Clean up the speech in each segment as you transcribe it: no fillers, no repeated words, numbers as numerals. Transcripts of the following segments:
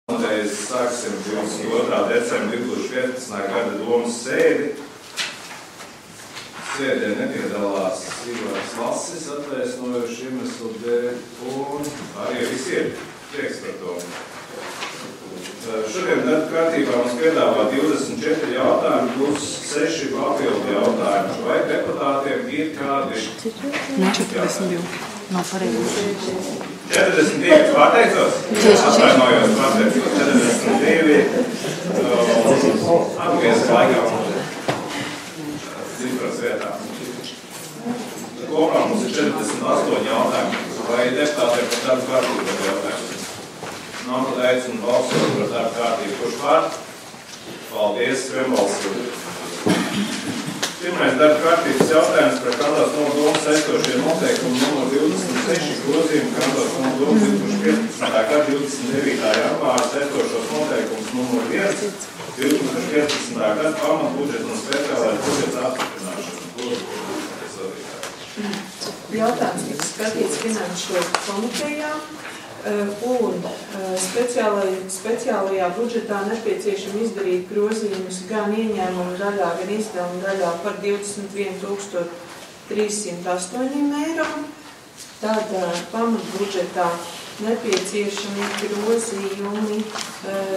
Sāksim 22. decembra 2015. gada domas sēdi. Sēdē nepiedalās Ivars Lasis, attaisnojuši iemeslu dēļ, un arī visiem prieks par to. Šodien darba kārtībā mums piedāvā 24 jautājumi plus 6 papildu jautājumi. Vai deputātiem ir kādi? Ne, 42. Nav pareizi. 42 pateicos? Atvainojos, pateicos. 42. Atgriez laikam cifras vietā. Kopā mums ir 48 jautājumi. Vai deputātiem par darba kārtību jautājumi? Nav tad aicinu balsot par darba kārtību. Kurš pār? Paldies, vienbalsot. Pirmais darba kārtības jautājums par Kantos nodomu saistošiem noteikumu numur 26 grozījumu Kantos nodomu 2015. gada 29. janvāra saistošos noteikumus numur 1 2015. gada pamatbudžeta un speciālais budžets apstiprināšanu. Jautājums tika skatīts finanšu komitejā. Un speciālajā budžetā nepieciešami izdarīt grozījumus gan ieņēmumu daļā, gan izdevumu daļā par 21 308 eiro. Tad pamatbudžetā nepieciešami grozījumi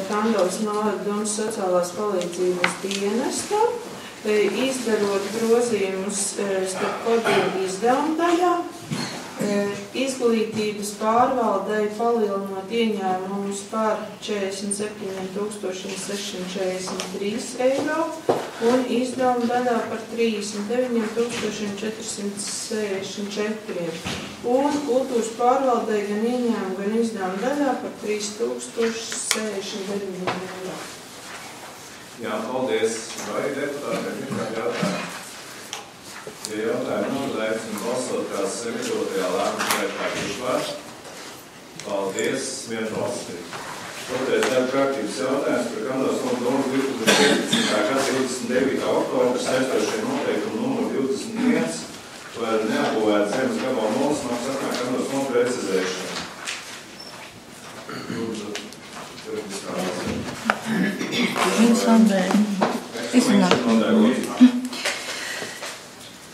Kandavas nodomas sociālās palīdzības dienestam, izdarot grozījumus starp kodiem izdevumu daļā. Izglītības pārvaldei palielinot ieņēmumus par 47 643 eiro un izdevumu daļā par 39 464 un kultūras pārvaldei gan ieņēmumu, gan izdevumu daļā par 3069 eiro. Jā, paldies. Vai deputātiem ir kādi jautājumi? Ja jautājumi nav, aicinu balsot kā sagatavotajā lēmuma projektā. Kurš par? Paldies, vienbalsīgi. Otrais darba kārtības jautājums par Kantos nodomu 2015. gada 29. oktobra saistošie noteikumu numur 21 par neapbūvētu zemes gabalu nolas maksātnā Kantos nodomu precizēšanu. Lūdzu,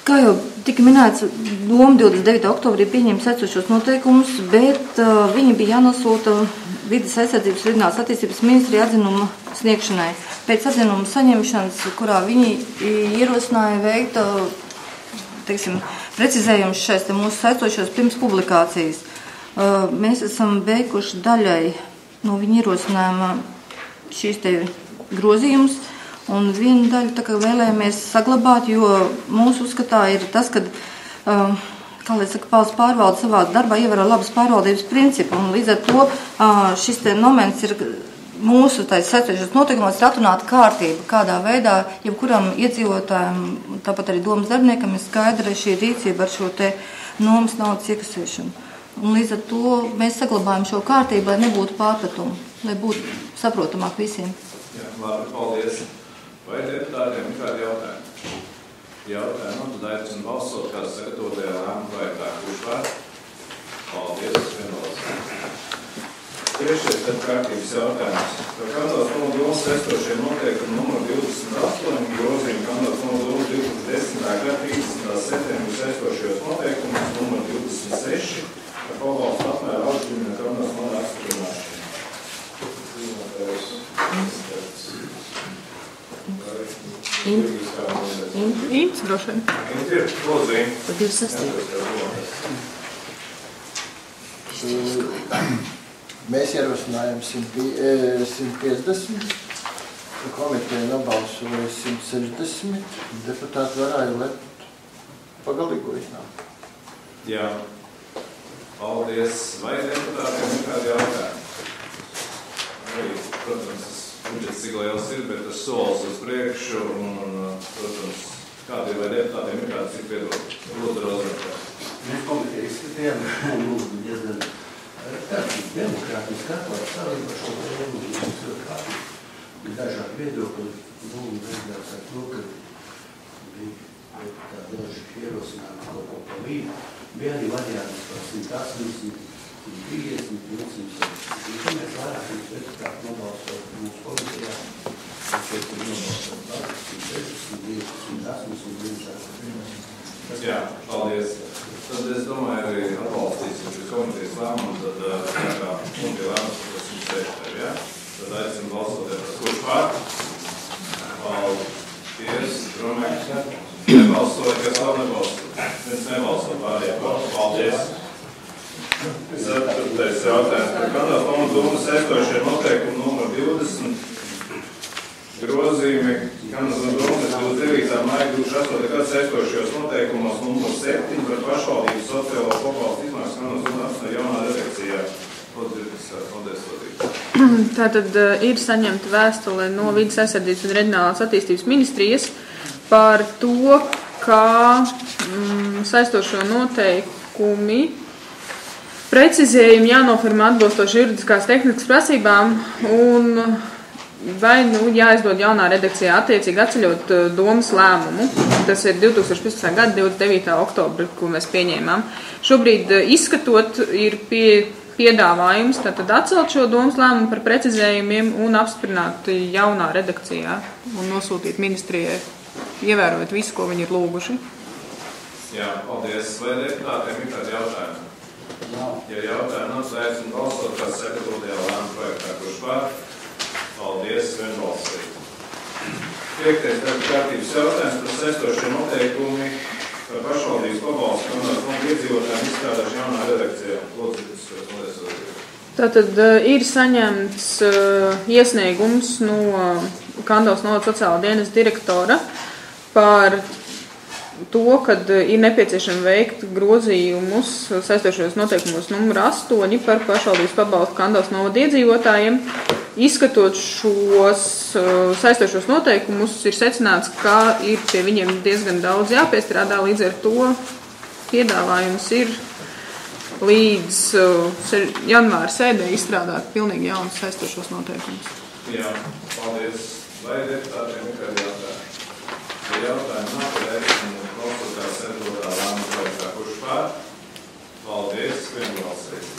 Kā jau tika minēts, doma 29. oktobrī pieņēma secošos noteikumus, bet viņi bija jānosūta Vides aizsardzības un reģionālās attīstības ministrija atzinuma sniegšanai. Pēc atzinuma saņemšanas, kurā viņi ierosināja veikt, precizējumus šais mūsu saistošos pirms publikācijas. Mēs esam veikuši daļai no viņa ierosinājuma šīs te grozījumus, un vienu daļu tā kā vēlējāmies saglabāt, jo mūsu uzskatā ir tas, ka, kā lai saka, valsts pārvalde savā darbā ievēro labas pārvaldības principu, un līdz ar to šis te moments ir mūsu saistošos noteikumos ir atrunāta kārtība, kādā veidā jebkuram iedzīvotājam, tāpat arī domas darbiniekam ir skaidra šī rīcība ar šo te nomas naudas iekasēšanu. Un līdz ar to mēs saglabājam šo kārtību, lai nebūtu pārpratumu, lai būtu saprotamāk visiem. Jā, labi, paldies. Vai deputātiem ir kādi jautājumi? Jautājumi, tad aicinu balsot kā sagatavotajā lēmuma projektā. Kurš par? Paldies, vienbalsīgi. Trešais darba kārtības jautājums. Par Kantos nodomu saistošiem noteikumu numur 28 grozījumu Kantos nodomu 2010. gada 30. septembrī saistošajos noteikumus numur 26 par pabalstu apmēru augšņiem Kantos nodomu apstiprināšanu. Ints, droši vien. Ir, lūdzu, Par 26. Mēs ierosinājām 150, komiteja nobalsoja 160, deputāti varēja lemt pagalīgo iznākt. Jā. Paldies. Vai deputātiem ir kādi jautājumi? Arī, protams, budžets cik liels ir, bet tas solis uz priekšu un, protams, kādi vai deputātiem ir kādi cik viedokļi? Lūdzu, Rozentē. Mēs komiteju izskatījām, mums bija diezgan demokrātiski atklāt savību šo tēmu, bija dažādi viedokļi, un beigās ar to, ka bija tādi daži ierosinājumi kaut ko pa vīnu, bija arī variants par 180, 150, 200, un mēs vairāk mums Jā, paldies. Tad es domāju, arī atbalstīsim šis komitejas lēmumu, tad kā mums bija lēmums, ka 106, ja? Tad aicinu balsoties, kurš pār? Paldies, Dromēks. Nebalsoja, kas vēl nebalsoja? Viens nebalsoja pārējā. Paldies. Ceturtais jautājums par kandidātu fondu domu saistošie noteikumi numur 20. Grozījumi kandidātu domas 29. maija 2008. gada saistošajos noteikumos numur 7 par pašvaldības sociālo pabalstu izmaksu kandidātu domas jaunā redakcijā. Tātad ir saņemta vēstule no Vides aizsardzības un reģionālās attīstības ministrijas par to, kā saistošo noteikumi precizējumi jānoformē atbilstoši juridiskās tehnikas prasībām un vai jāizdod jaunā redakcijā attiecīgi atceļot domas lēmumu. Tas ir 2015. gada 29. oktobra, ko mēs pieņēmām. Šobrīd izskatot ir piedāvājums tātad atcelt šo domas lēmumu par precizējumiem un apstiprināt jaunā redakcijā un nosūtīt ministrijai, ievērojot visu, ko viņi ir lūguši. Jā, paldies. Vai deputātiem ir kādi jautājumi? Ja jautājumi nav, tad aicinu balsot, kā sekretūtajā lēmuma projektā, kurš pār? Paldies, vienbalsīgi. 5. darba kārtības jautājums par saistošie noteikumi par pašvaldības pabalstu kandidātu fondu iedzīvotājiem izstrādāšu jaunā redakcijā. Tātad ir saņemts iesniegums no Kandavas novada sociālā dienesta direktora par to, kad ir nepieciešami veikt grozījumus saistošajos noteikumos numur 8 par pašvaldības pabalstu Kandavas novada iedzīvotājiem. Izskatot šos saistošos noteikumus, ir secināts, ka ir pie viņiem diezgan daudz jāpiestrādā, līdz ar to piedāvājums ir līdz janvāra sēdē izstrādāt pilnīgi jaunus saistošos noteikumus. Jā, paldies. Vai deputātiem ir kādi jautājumi? Ja jautājumi nav, tad aicinu konsultēt sekretūrā lēmuma projektā, kurš pār? Paldies, vienbalsīgi.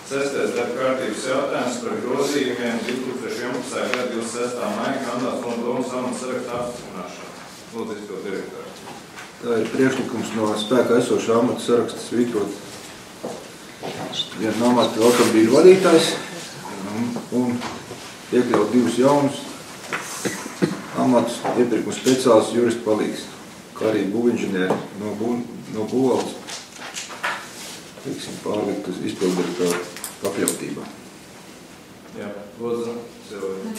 6. darba kārtības jautājums par grozījumiem 2011. gada 26. maija kandidātu fondu domas amata saraksta apstiprināšanu. Lūdzu, izpildu direktori. Tā ir priekšlikums no spēkā esošā amata saraksta svītrot vienu amata automobīļu vadītājs un iekļaut divus jaunus amatus iepirkuma speciāls juristu palīgs, kā arī būvinženieri no būvvaldes pārlikt uz izpildirektoru pakļautībā. Jā, lūdzu, Silvija.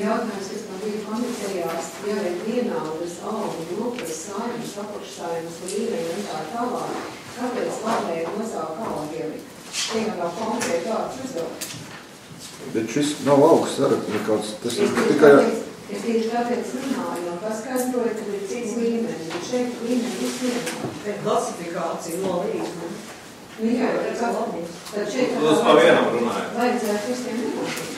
Jautājums, kas man bija komitejās, ja ir vienādas algu nokas sājumas, apakšsājumas līmeņi un tā tālāk, kāpēc labēja mazāk algu ielikt? Tiekam vēl konkrēti vārds uzdot. Bet šis nav algas saraksts nekāds, tas ir tikai... Es tieši tāpēc runāju, un paskaidroju, ka ir cits līmenis, un šeit līmenis vienā. Bet klasifikācija no līmeņa. Jā, tad šeit... Lūdzu, pa vienam runāju. Vajadzētu visiem nenotīt.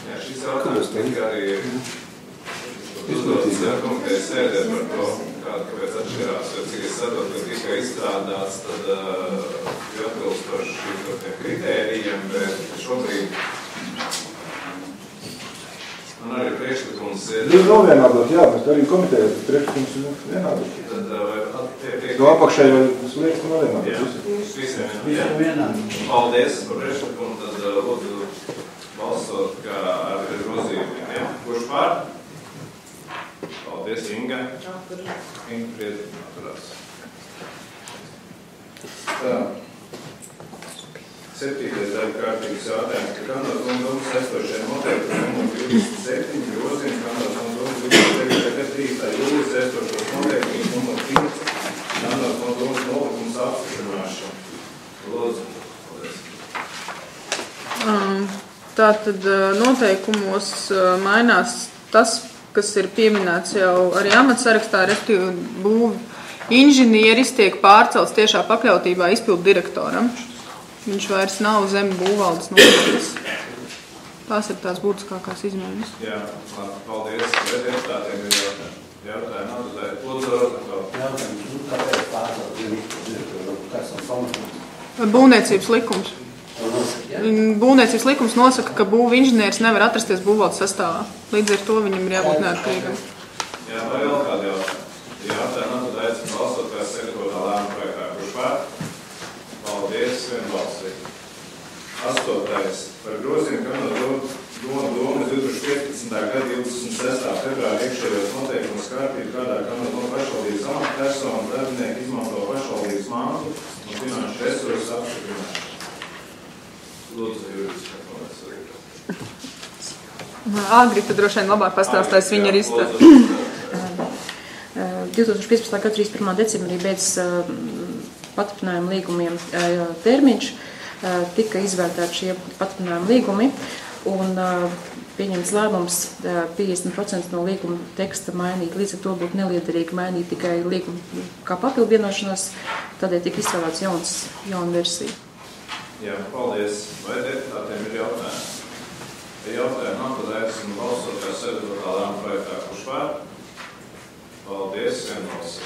Jā, šis jautājums tika arī uzdots komitejas sēdē par to, kāpēc atšķirās, jo cik es saprotu, ka tika izstrādāts, tad atbilstoši šiem kritērijiem, bet šobrīd man arī priekšlikums ir... Jūs nav vienādot, jā, bet arī komitejas priekšlikums ir vienādot. Tad No apakšai vai sliekas nav vienādot. Jā, visiem vienādot. Paldies par priekšlikumu, tad lūdzu balsot kā ar grozījumiem, ja? Kurš pār? Paldies, Inga. Inga priedzi atturās. Tā. 7. darba kārtības jautājums, ka kandidātu fondu domas saistošajiem noteikumiem numur 27 grozījums kandidātu fondu domas 3. jūlijas saistošos noteikumus numur 5 kandidātu fondu domas nolikums apstiprināšanu. Lūdzu. Paldies. Tātad noteikumos mainās tas, kas ir pieminēts jau arī amatsarakstā, respektīvi būvu inženieris tiek pārcelts tiešā pakļautībā izpildu direktoram. Viņš vairs nav zem būvvaldes nodaļas. Tās ir tās būtiskākās izmaiņas. Jā, labi, paldies. Vai deputātiem ir jautājumi? Nav uzdēt. Lūdzu, Jautājums, kāpēc pārcelt izpildu direktoru? Kas ir pamatums? Būvniecības likums. būvniecības likums nosaka, ka būvu inženieris nevar atrasties būvvaldes sastāvā. Līdz ar to viņam ir jābūt neatkarīgam. Jā, vai vēl kādi jautājumi? Jā, tā nav, tad aicinu balsot, kā sagatavotā lēmuma projektā. Kurš pār? Paldies, vienbalsīgi. 8. Par grozījumu, ka no domas 2015. gada 26. februāra iekšējos noteikumus kārtību, kādā Kanādas pašvaldības amatpersonu darbinieki izmanto pašvaldības mantu un finanšu resursus apstiprināšanu. Lūdzu, juridiski atklājas. Agrita droši vien labāk pastāstās, viņa ir izstāta. 2015. gada 31. decembrī beidzas paturpinājumu līgumiem termiņš, tika izvērtēti šie paturpinājumu līgumi un pieņemts lēmums 50% no līguma teksta mainīt, līdz ar to būtu neliederīgi mainīt tikai līgumu kā papildu vienošanos, tādēļ tika izstrādāts jauna versija. Jā, paldies. Vai deputātiem ir jautājumi? Ja jautājumi nav, tad aicinu balsot, kā sagatavotā lēmuma projektā. Kurš pār? Paldies, vienbalsīgi.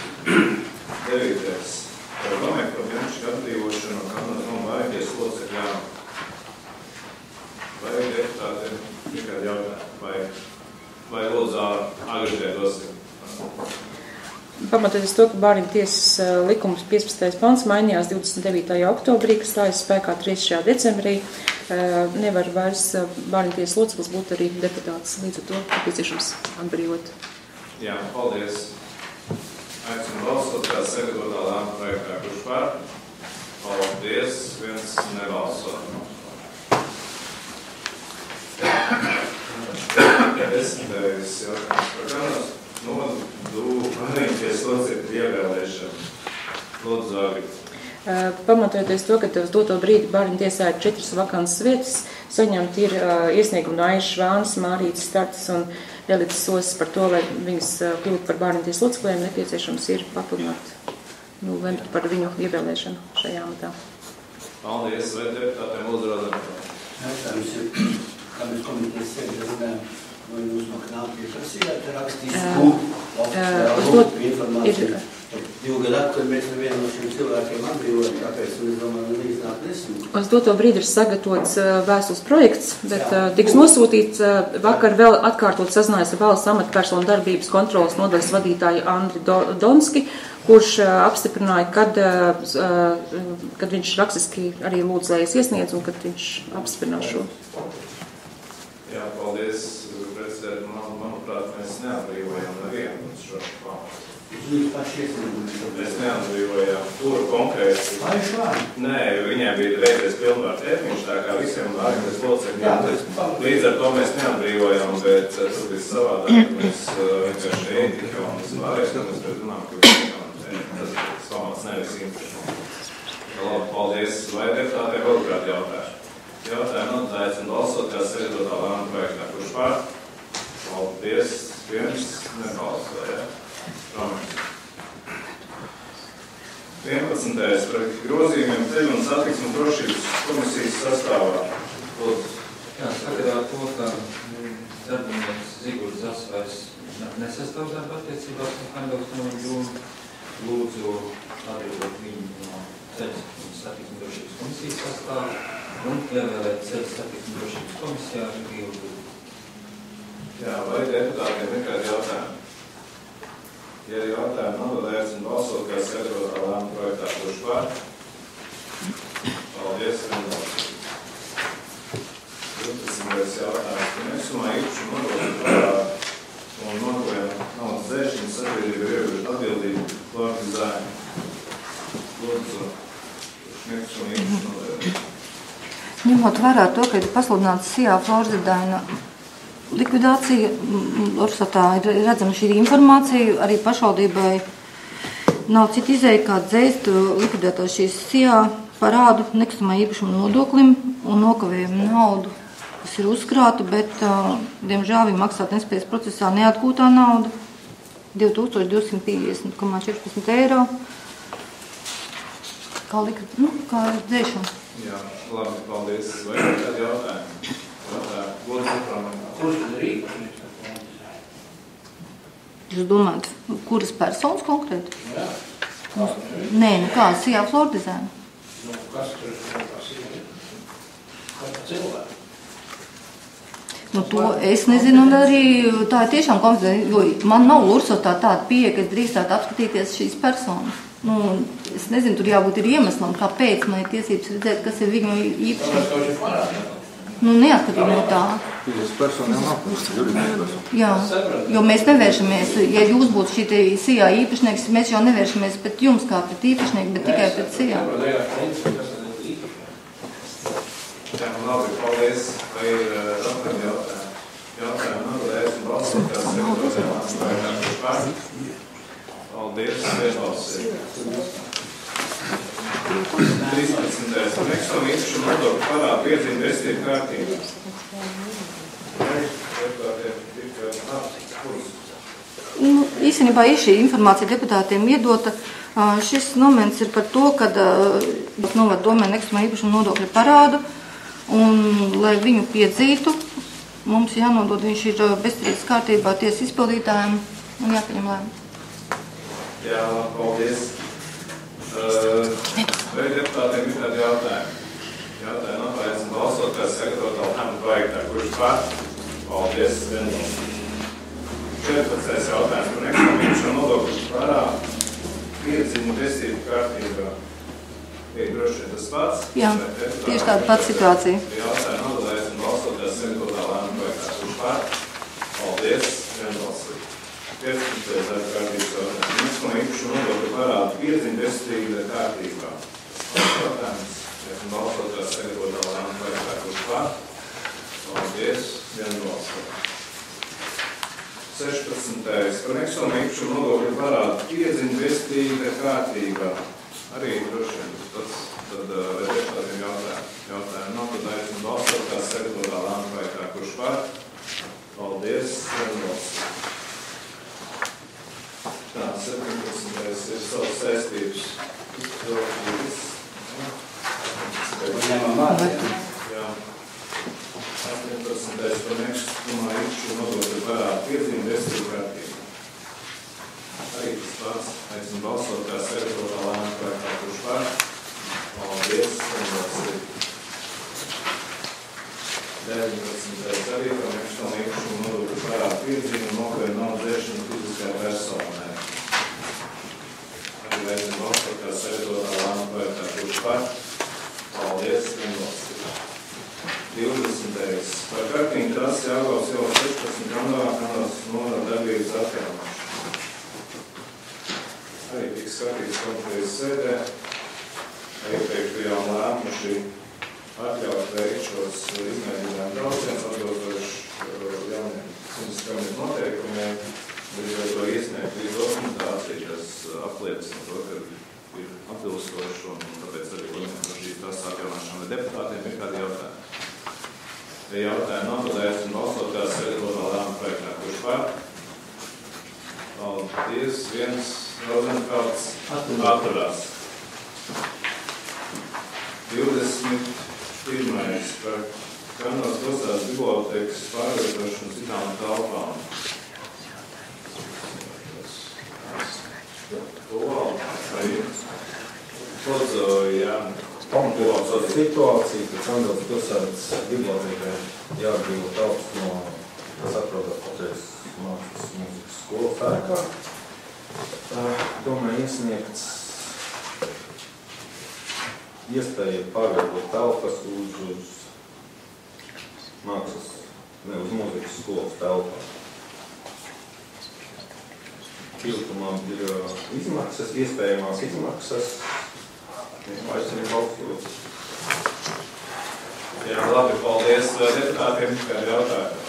9. Par domēju par vienkārši atbrīvošanu no Kanādas un vājākies locekļām. Vai deputātiem tikai jautājumi? Vai lūdzu Agritē dosim? Pamatoties to, ka Bārņu tiesas likums 15. pants mainījās 29. oktobrī, kas stājas spēkā 3. decembrī, nevar vairs Bārņu tiesas loceklis būt arī deputāts. Līdz ar to nepieciešams atbrīvot. Jā, paldies. Aicinu balsot, kā sagatavotā lēmuma projektā. Kurš pār? Paldies. Viens nebalso. 10. jautājums par Kanādas nodu Vārņas locekļu ievēlēšanu. Lūdzu, Agita. Pamatojoties to, ka uz doto brīdi Bārņu tiesā ir 4 vakantas vietas, saņemt ir iesniegumi no Aišas Švānas, Mārītas Startas un Elitas Sosas par to, lai viņas kļūt par Bārņu tiesas locekļiem, nepieciešams ir papildināt, lemt par viņu ievēlēšanu šajā amatā. Paldies, vai deputātiem lūdzu rodam? Jautājums ir, kā mēs komitejas sēdē runājam, vai jūs no kanāla pieprasījāt rakstīs, kur informāciju. 2 gadu atpakaļ mēs nevienu no šiem cilvēkiem atbrīvojam, tāpēc es domāju, līdz nāk nesmu. Uz doto brīdi ir sagatavots vēstules projekts, bet tiks nosūtīts vakar vēl atkārtot sazinājās ar valsts amatpersonu darbības kontrolas nodaļas vadītāju Andri Donski, kurš apstiprināja, kad viņš rakstiski arī lūdz, lai es iesniedzu un kad viņš apstiprinās šo. Jā, paldies. Manuprāt, mēs neatbrīvojam nevienu šo pamatu. Mēs neatbrīvojām kuru konkrēti. Nē, viņiem bija reizes pilnvaru termiņš, tā kā visiem Vārņas locekļiem. Līdz ar to mēs neatbrīvojām, bet tas bija savādāk. Mēs vienkārši ētika un pārējais, kad mēs runājam, ka tas pamats nevis interesants. Paldies. Vai deputātiem vēl kādi jautājumi? Jautājumi aicinu balsot, kā sagatavotā lēmuma projektā. Kurš pār? Paldies. Viens nebalsoja. 11. par grozījumiem ceļu un satiksmes drošības komisijas sastāvā. Jā, sakarā ar to, ka darbinieks Zigurds Zasvairs nesastāv darba attiecībās no Kanādas nodu, lūdzu atbrīvot viņu no ceļu un satiksmes drošības komisijas sastāvā un ievēlēt ceļu satiksmes drošības komisijā Rīgu. Jā, vai deputātiem nekādi jautājumi? Ja jautājumi nav, tad aicinu balsot, kā sagatavotā lēmuma projektā. Kurš pār? Paldies, vienbalsīgi. 12. jautājums. Nesumā īpaši nodokļu parādu un nodokļu naudas dzēšanu sabiedrību ir atbildību Lorkas Zāņu. Lūdzu, nesumā īpaši nodokļu. Ņemot vērā to, ka ir pasludināts Sijā Florzidaina likvidācija, Orsatā ir redzama šī informācija, arī pašvaldībai nav cita izēja, kā dzēst likvidēto šīs Sijā parādu nekustamā īpašuma nodoklim un nokavējumu naudu, kas ir uzkrāta, bet, diemžēl, viņa maksāt nespējas procesā neatgūtā nauda 2250,14 eiro. Kā dzēšana. Jā, labi, paldies. Vai ir kādi jautājumi? Kurš tad Rīga? Jūs domājat, kuras personas konkrēti? Jā. Nē, Sijā Florzidaina. Kas tur ir? cilvēku. Nu, to es nezinu, un arī tā ir tiešām konfidenciāli, jo man nav Lursotā tāda pieeja, ka es drīkstētu apskatīties šīs personas. Nu, es nezinu, tur jābūt ir iemeslam, kāpēc man ir tiesības redzēt, kas ir viņu īpaši. Nu, neatkarīgi no tā. Jā, jo mēs nevēršamies, ja jūs būtu šī SIA īpašnieks, mēs jau nevēršamies pret jums kā pret īpašnieku, bet tikai pret SIA. Jā, labi, paldies. Vai ir šādiem jautājumiem? Atbildēsim balsot, kas ir par. Paldies, vienbalsīgi. 13. Nekustamo īpašumu nodokļu parādu piezīme vestību kārtībā. Nu, īstenībā ir šī informācija deputātiem iedota. Šis moments ir par to, ka novada domē nekustamo īpašumu nodokļu parādu, un, lai viņu piedzītu, mums jānodod, viņš ir bezstrīdus kārtībā tiesas izpildītājiem un jāpieņem lēmumu. Jā, paldies. Vai deputātiem ir kādi jautājumi? Jautājumi apaicināt balsot, kā sagatavot lēmumu projektā, kurš par? Paldies, vienbalsīgi. 14. jautājums par nekustamo īpašumu nodokļu parādu piezīmi vestību kārtībā. Ir droši vien tas pats? Jā, tieši tāda pati situācija. Jautājumu atbildēsim balsot, kā sagatavot lēmumu projektā, kurš par? Paldies, vienbalsīgi. 15. kārtības jautājums. Nekustamo īpašumu nodokļu parādu piezīme vestību kārtībā. Jautājums. Balsot, kā sagatavot lēmumu projektā, kurš par? Paldies, vienbalsīgi. 16. par nekustamo īpašumu nodokļu parādu piezīme vestību kārtībā. Arī droši vien tas tad vajadzētu tādiem jautājumiem. Nav tad aicinu balsot, kā sagatavotā lēmuma projektā, kurš par. Paldies, vienbalsīgi. Tā, 17. ir savas saistības. Jā. 18. par nekustamā īpašumu nodokļu parādu piezīme vestību kārtībā. Arī tas pats. Aicinu balsot, kā sagatavotā lēmuma projektā, kurš par. Paldies, vienbalsīgi. 19. arī par nekustamo īpašumu nodokļu parādu piezīme nokļuva naudas dzēšana fiziskajai personai. Arī aicinu balsot, kā sagatavotā lēmuma projektā, kurš par. Paldies, vienbalsīgi. 20. par kartiņu trasi Jāgavas jau 16 kanāls novada darbības atjaunošanu. Arī tika skatīts komitejas sēdē. Iepriekš bijām lēmuši atļaut veikt šos izmēģinājumu braucienus atbilstoši jauniem simtskajiem noteikumiem, līdz ar to iesniegt līdz dokumentāciju, kas apliecina to, ka ir atbilstoši un tāpēc arī lēmām par šīs trases atjaunošanu. Vai deputātiem ir kādi jautājumi? Ja jautājumi atbildēs un balsot, kā sagatavotā lēmuma projektā, kurš par? Paldies, viens Rozenfelds atturās. 21. par Kanādas pilsētas bibliotēkas pārvietošanu citām telpām. Pamatot situāciju, ka Kanādas pilsētas bibliotēkai jāatbrīvo telpas no, kas atrodas patreiz mākslas mūzikas skolas ēkā. Domāju, iesniegts iespēja pārvietot telpas uz mākslas, ne uz mūzikas skolas telpā. Piltumam ir izmaksas, iespējamās izmaksas. Aicinu balsot. Jā, labi, paldies deputātiem, kādi jautājumi.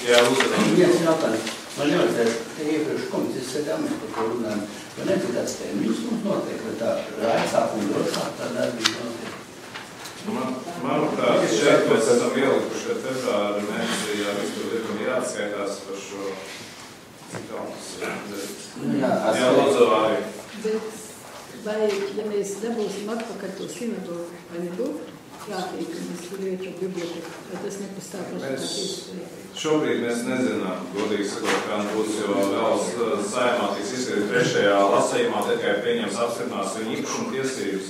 Jā, uzvedam. Viens jautājums. Man jāatcer, ka iepriekš komisijas sēdē mēs par to runājam, jo necitās termiņus mums notiek, vai tā raicāk un drošāk tā darbība notiek. Manuprāt, šeit mēs esam ielikuši, ka februāra mēnesī vispār likumi jāatskaitās par šo citātus. Jā, lūdzu, arī. Vai, ja mēs dabūsim atpakaļ to sinagogu, vai nebūtu prātīgi, ka mēs tur iet ar biblioteku, vai tas nepastāv pašā Šobrīd mēs nezinām, godīgi sakot, kā būs, jo vēl saimā tiks izskatīt 3. lasījumā, tikai pieņems apstiprinās viņa īpašuma tiesības.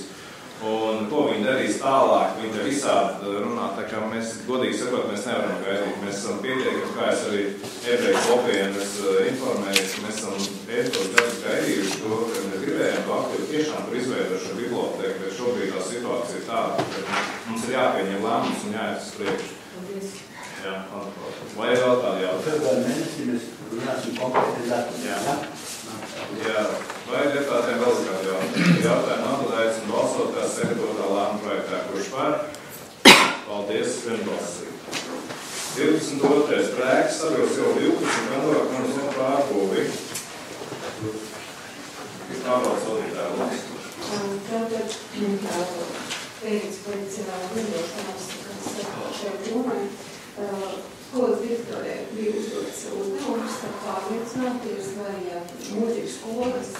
Un ko viņi darīs tālāk, viņi te visādi runā, tā kā mēs, godīgi sakot, mēs nevaram gaidīt. Mēs esam pietiekami, kā es arī ebreju kopienas informēju, mēs esam pēdējos gadus gaidījuši to, ka mēs gribējām to aktīvi tiešām tur izveidot šo biblioteku, bet šobrīd tā situācija ir tāda, ka mums ir jāpieņem lēmums un jāiet uz priekšu. Jā, vai vēl tādi jautājumi? Februāri mēnesī mēs runāsim konkrēti datus. Jā, vai deputātiem vēl kādi jautājumi? Jautājumi atbild aicinu balsot kā sagatavotā lēmuma projektā, kurš par? Paldies, vienbalsīgi. 22. Prēks, sabiedrs jau 12, Kandorā komerciāla pārbūvi. Pārvaldes vadītāja lūdzu. Tātad pēc lidošanas, kas šeit domāju, skolas direktorē bija uzdots uzdevums, pārliecināties, vai mūzikas skolas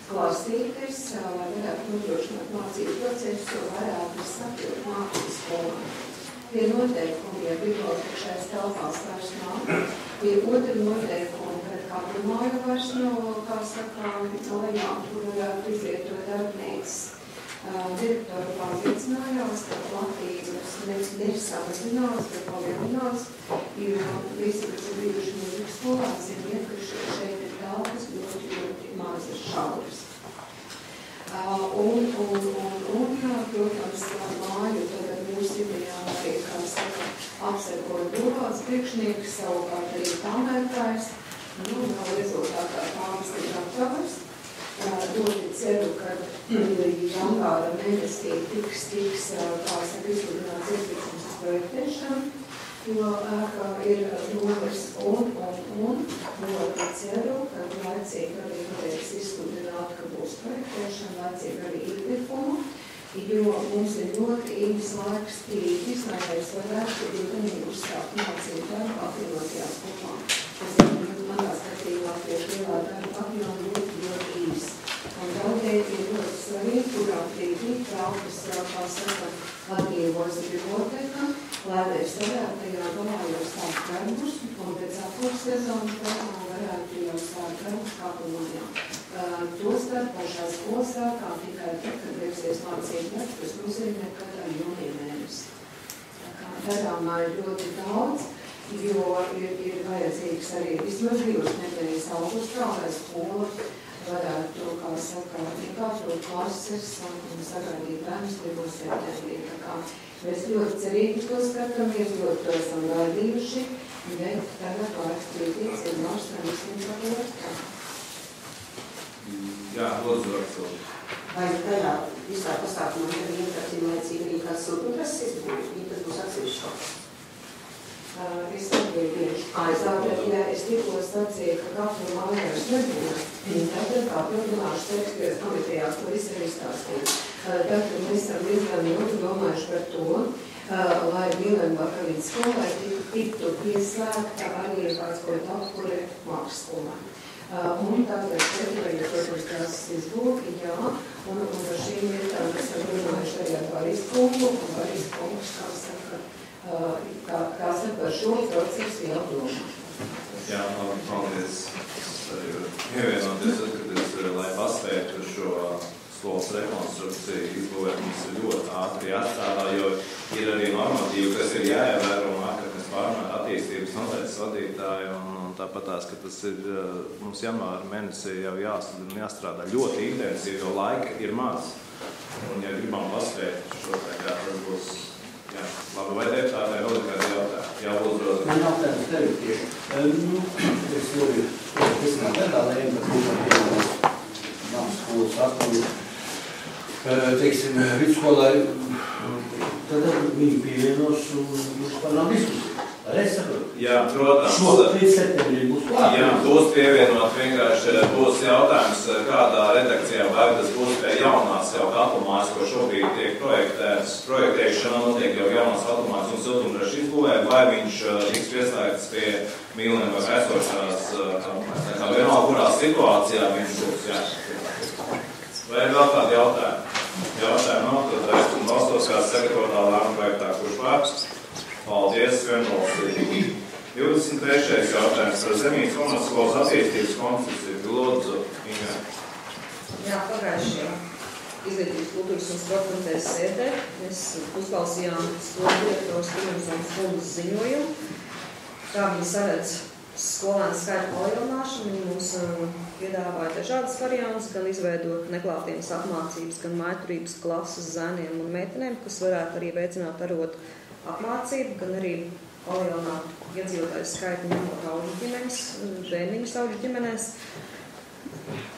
klausīties, lai varētu nodrošināt mācību procesu, varētu sakļot mācības skolām. Pie noteikumi, ja bibliotekšais telpās vairs nav, pie otra noteikumi, pret kādu māju vairs nav, kā saka, lejā, kur varētu izvietot darbnīcas. Direktori pārliecinājās, ka platības nesamazinās, bet palielinās, jo visi, kas ir bijuši mūzikas skolā, ziniet, ka šeit ir telpas ļoti mazas šauras. Protams, māju tagad mūsu idejām arī, kā saka, apsargoja durvās priekšnieks, savukārt arī tāmērtājs, nav rezultātā tāmas ir gatavas. Ļoti ceru, ka janvāra mēnesī tiks kā saka, izsludināts iepriekums uz projektēšanu, jo ir novērs un ļoti ceru, ka laicīgi arī varēs izsludināt, ka būs projektēšana, laicīgi arī iekļumu, jo mums ir ļoti īņas laiks tītis, lai mēs varētu arī uzsākt mācību darbu apvienotajās kopām. Tas ir manā skatījumā tieši lielā darba apjoma ļoti īsi. Un tādēļ ir ļoti svarīgi, kurā brīdī telpas, kā saka, atbrīvos biblioteka, lai mēs varētu tajā galā jau sākt darbus, un pēc apkurs sezonas darbā varētu jau sākt darbus kāpumājā. Tostarp pašās pilsētām tikai tad, kad beigsies mācību darbs, tas nozīmē katrā jūnija mēnesi. Darāmā ir ļoti daudz, jo ir vajadzīgs arī vismaz 2 nedēļas augustā, lai skola varētu, kā saka, vienkāršot klases un sagaidīt bērnus 1. septembrī. Mēs ļoti cerīgi to skatāmies, ļoti to esam gaidījuši, bet tagad laiks brīdīgs ir maršam visiem par. Jā, lūdzu, Raksel. Vai tajā visā pasākumā ir vienkāršīmlaicīgi arī kāds siltumtrases izbūs, ja tas būs atsevišķi kaut? Es atbildīšu. Es tikko sacīju, ka katru mājās nebūs. Tātad papildināšu sekstijas komitejās, ko viss ir izstāstījis. Tātad mēs esam diezgan ļoti domājuši par to, lai Vilenbaka vidusskolai tiktu pieslēgta arī kāds apkure mākslas skolā. Un tātad šeit, protams, tās izbūki, jā, un par šīm lietām mēs esam runājuši arī ar Varis kungu, un Varis kungs, kā saka, par šo procesu jau domā. Jā, paldies. Pievienoties, lai paspētu šo skolas rekonstrukciju izbūvēt, mums ir ļoti ātri jāstrādā, jo ir arī normatīvi, kas ir jāievēro un ārkārtnes pārmēr attīstības noteikts vadītāji, un tāpatās, ka tas ir mums janvāra mēnesī jau jāstrādā ļoti intensīvi, jo laika ir maz. Un, ja gribam paspēt šo tā, tas būs. Jā, labi, vai deputātē vēl ir kādi jautājumi? Jā, lūdzu, Rozes. Man jautājums tevi tieši. Es ļoti vismaz nedālēju, bet būtu nav skolas atpūļu. Teiksim, vidusskolai, tad viņi pievienos un būs panāk diskusiju. Vai es saprotu? Jā, protams. Līdz septembrī būs klāt. Jā, būs pievienot vienkārši būs jautājums, kādā redakcijā vai tas būs pie jaunās jau katlumās, ko šobrīd tiek projektēts. Projektēšana notiek jau jaunās katlumās un siltumrašu izbūvē, vai viņš tiks pieslēgts pie Milniem vai esošās, kā vienalga, kurā situācijā viņš būs. Jā. Vai ir vēl kādi jautājumi? Jautājumi nav, tad esmu balstos kā sagatavotā lēmuma projektā, kurš pārs. Paldies, vienbalsīgi. 23. jautājums par Zemības komercskolas attīstības konstrukciju. Lūdzu, Inga. Jā, pagājušajā Izglītības, kultūras un sporta komitejas sēdē. Mēs uzklausījām skolu direktors Pirmsons kundzes ziņojumu, kā viņi saredz skolēnu skaitu palielināšanu. Viņi mums piedāvāja dažādas variantus, gan izveidot neklātienes apmācības, gan mājturības klases zēniem un meitenēm, kas varētu arī veicināt arodu apmācību, gan arī palielināt iedzīvotāju skaitu ņemot auģu ģimenes, bērniņus auģu ģimenēs.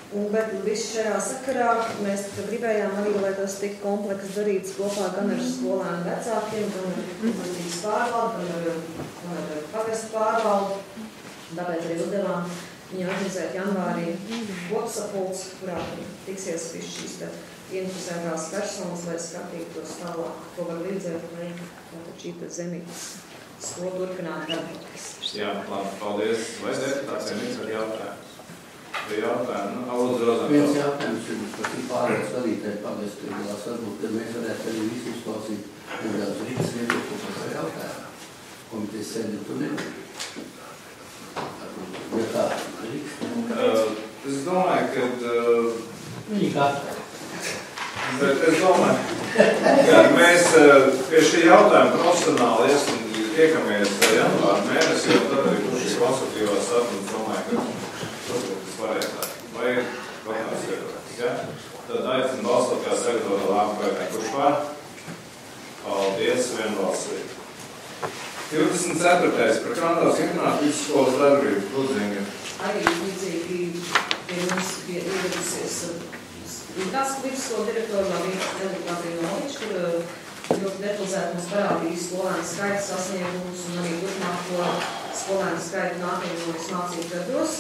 Bet viss šajā sakarā mēs gribējām arī, lai tas tik kompleks darīts kopā gan ar skolēnu vecākiem, gan ar izglītības pārvaldu, gan ar pagastu pārvaldu. Tāpēc arī uzdevām viņu organizēt janvārī kopsapulci, kurā tiksies viss šīs interesētās personas, lai skatītos tālāk, ko var līdzēt, lai šī zemītas skola turpinātu darboties. Jā, labi, paldies. Vai deputātiem ir jautājums? Vai jautājumi? Lūdzu, Rozan. Viens jautājums ir par tī pārvaldes vadītāju pagastu regulās. Varbūt, tad mēs varētu arī visu uzklausīt nedaudz Rīgas viedokli par šo jautājumu. Komitejas sēdi tu nebūtu. Ja tā, es domāju, ka... Viņi katru. Bet es domāju, ka mēs pie šī jautājuma profesionāli tiekamies janvāra mēnesi, jo tad arī būs šī konstruktīvā sarunas, domāju, ka tas varētu. Vai kāds ierodas, ja? Tad aicinu balsot kā sagatavotā lēmuma projektā. Kurš pār? Paldies, vienbalsīgi. 24. par Kandavas internātu vidusskolas darbību. Lūdzu, arī līdzīgi pie mums bija ievedusies Rīgas vidusskola direktora Latvijas Novičs, kur ļoti detalizēti mums parādīja skolēnu skaitu sasniegumus un arī turpmāko skolēnu skaitu nākamajos mācību gados.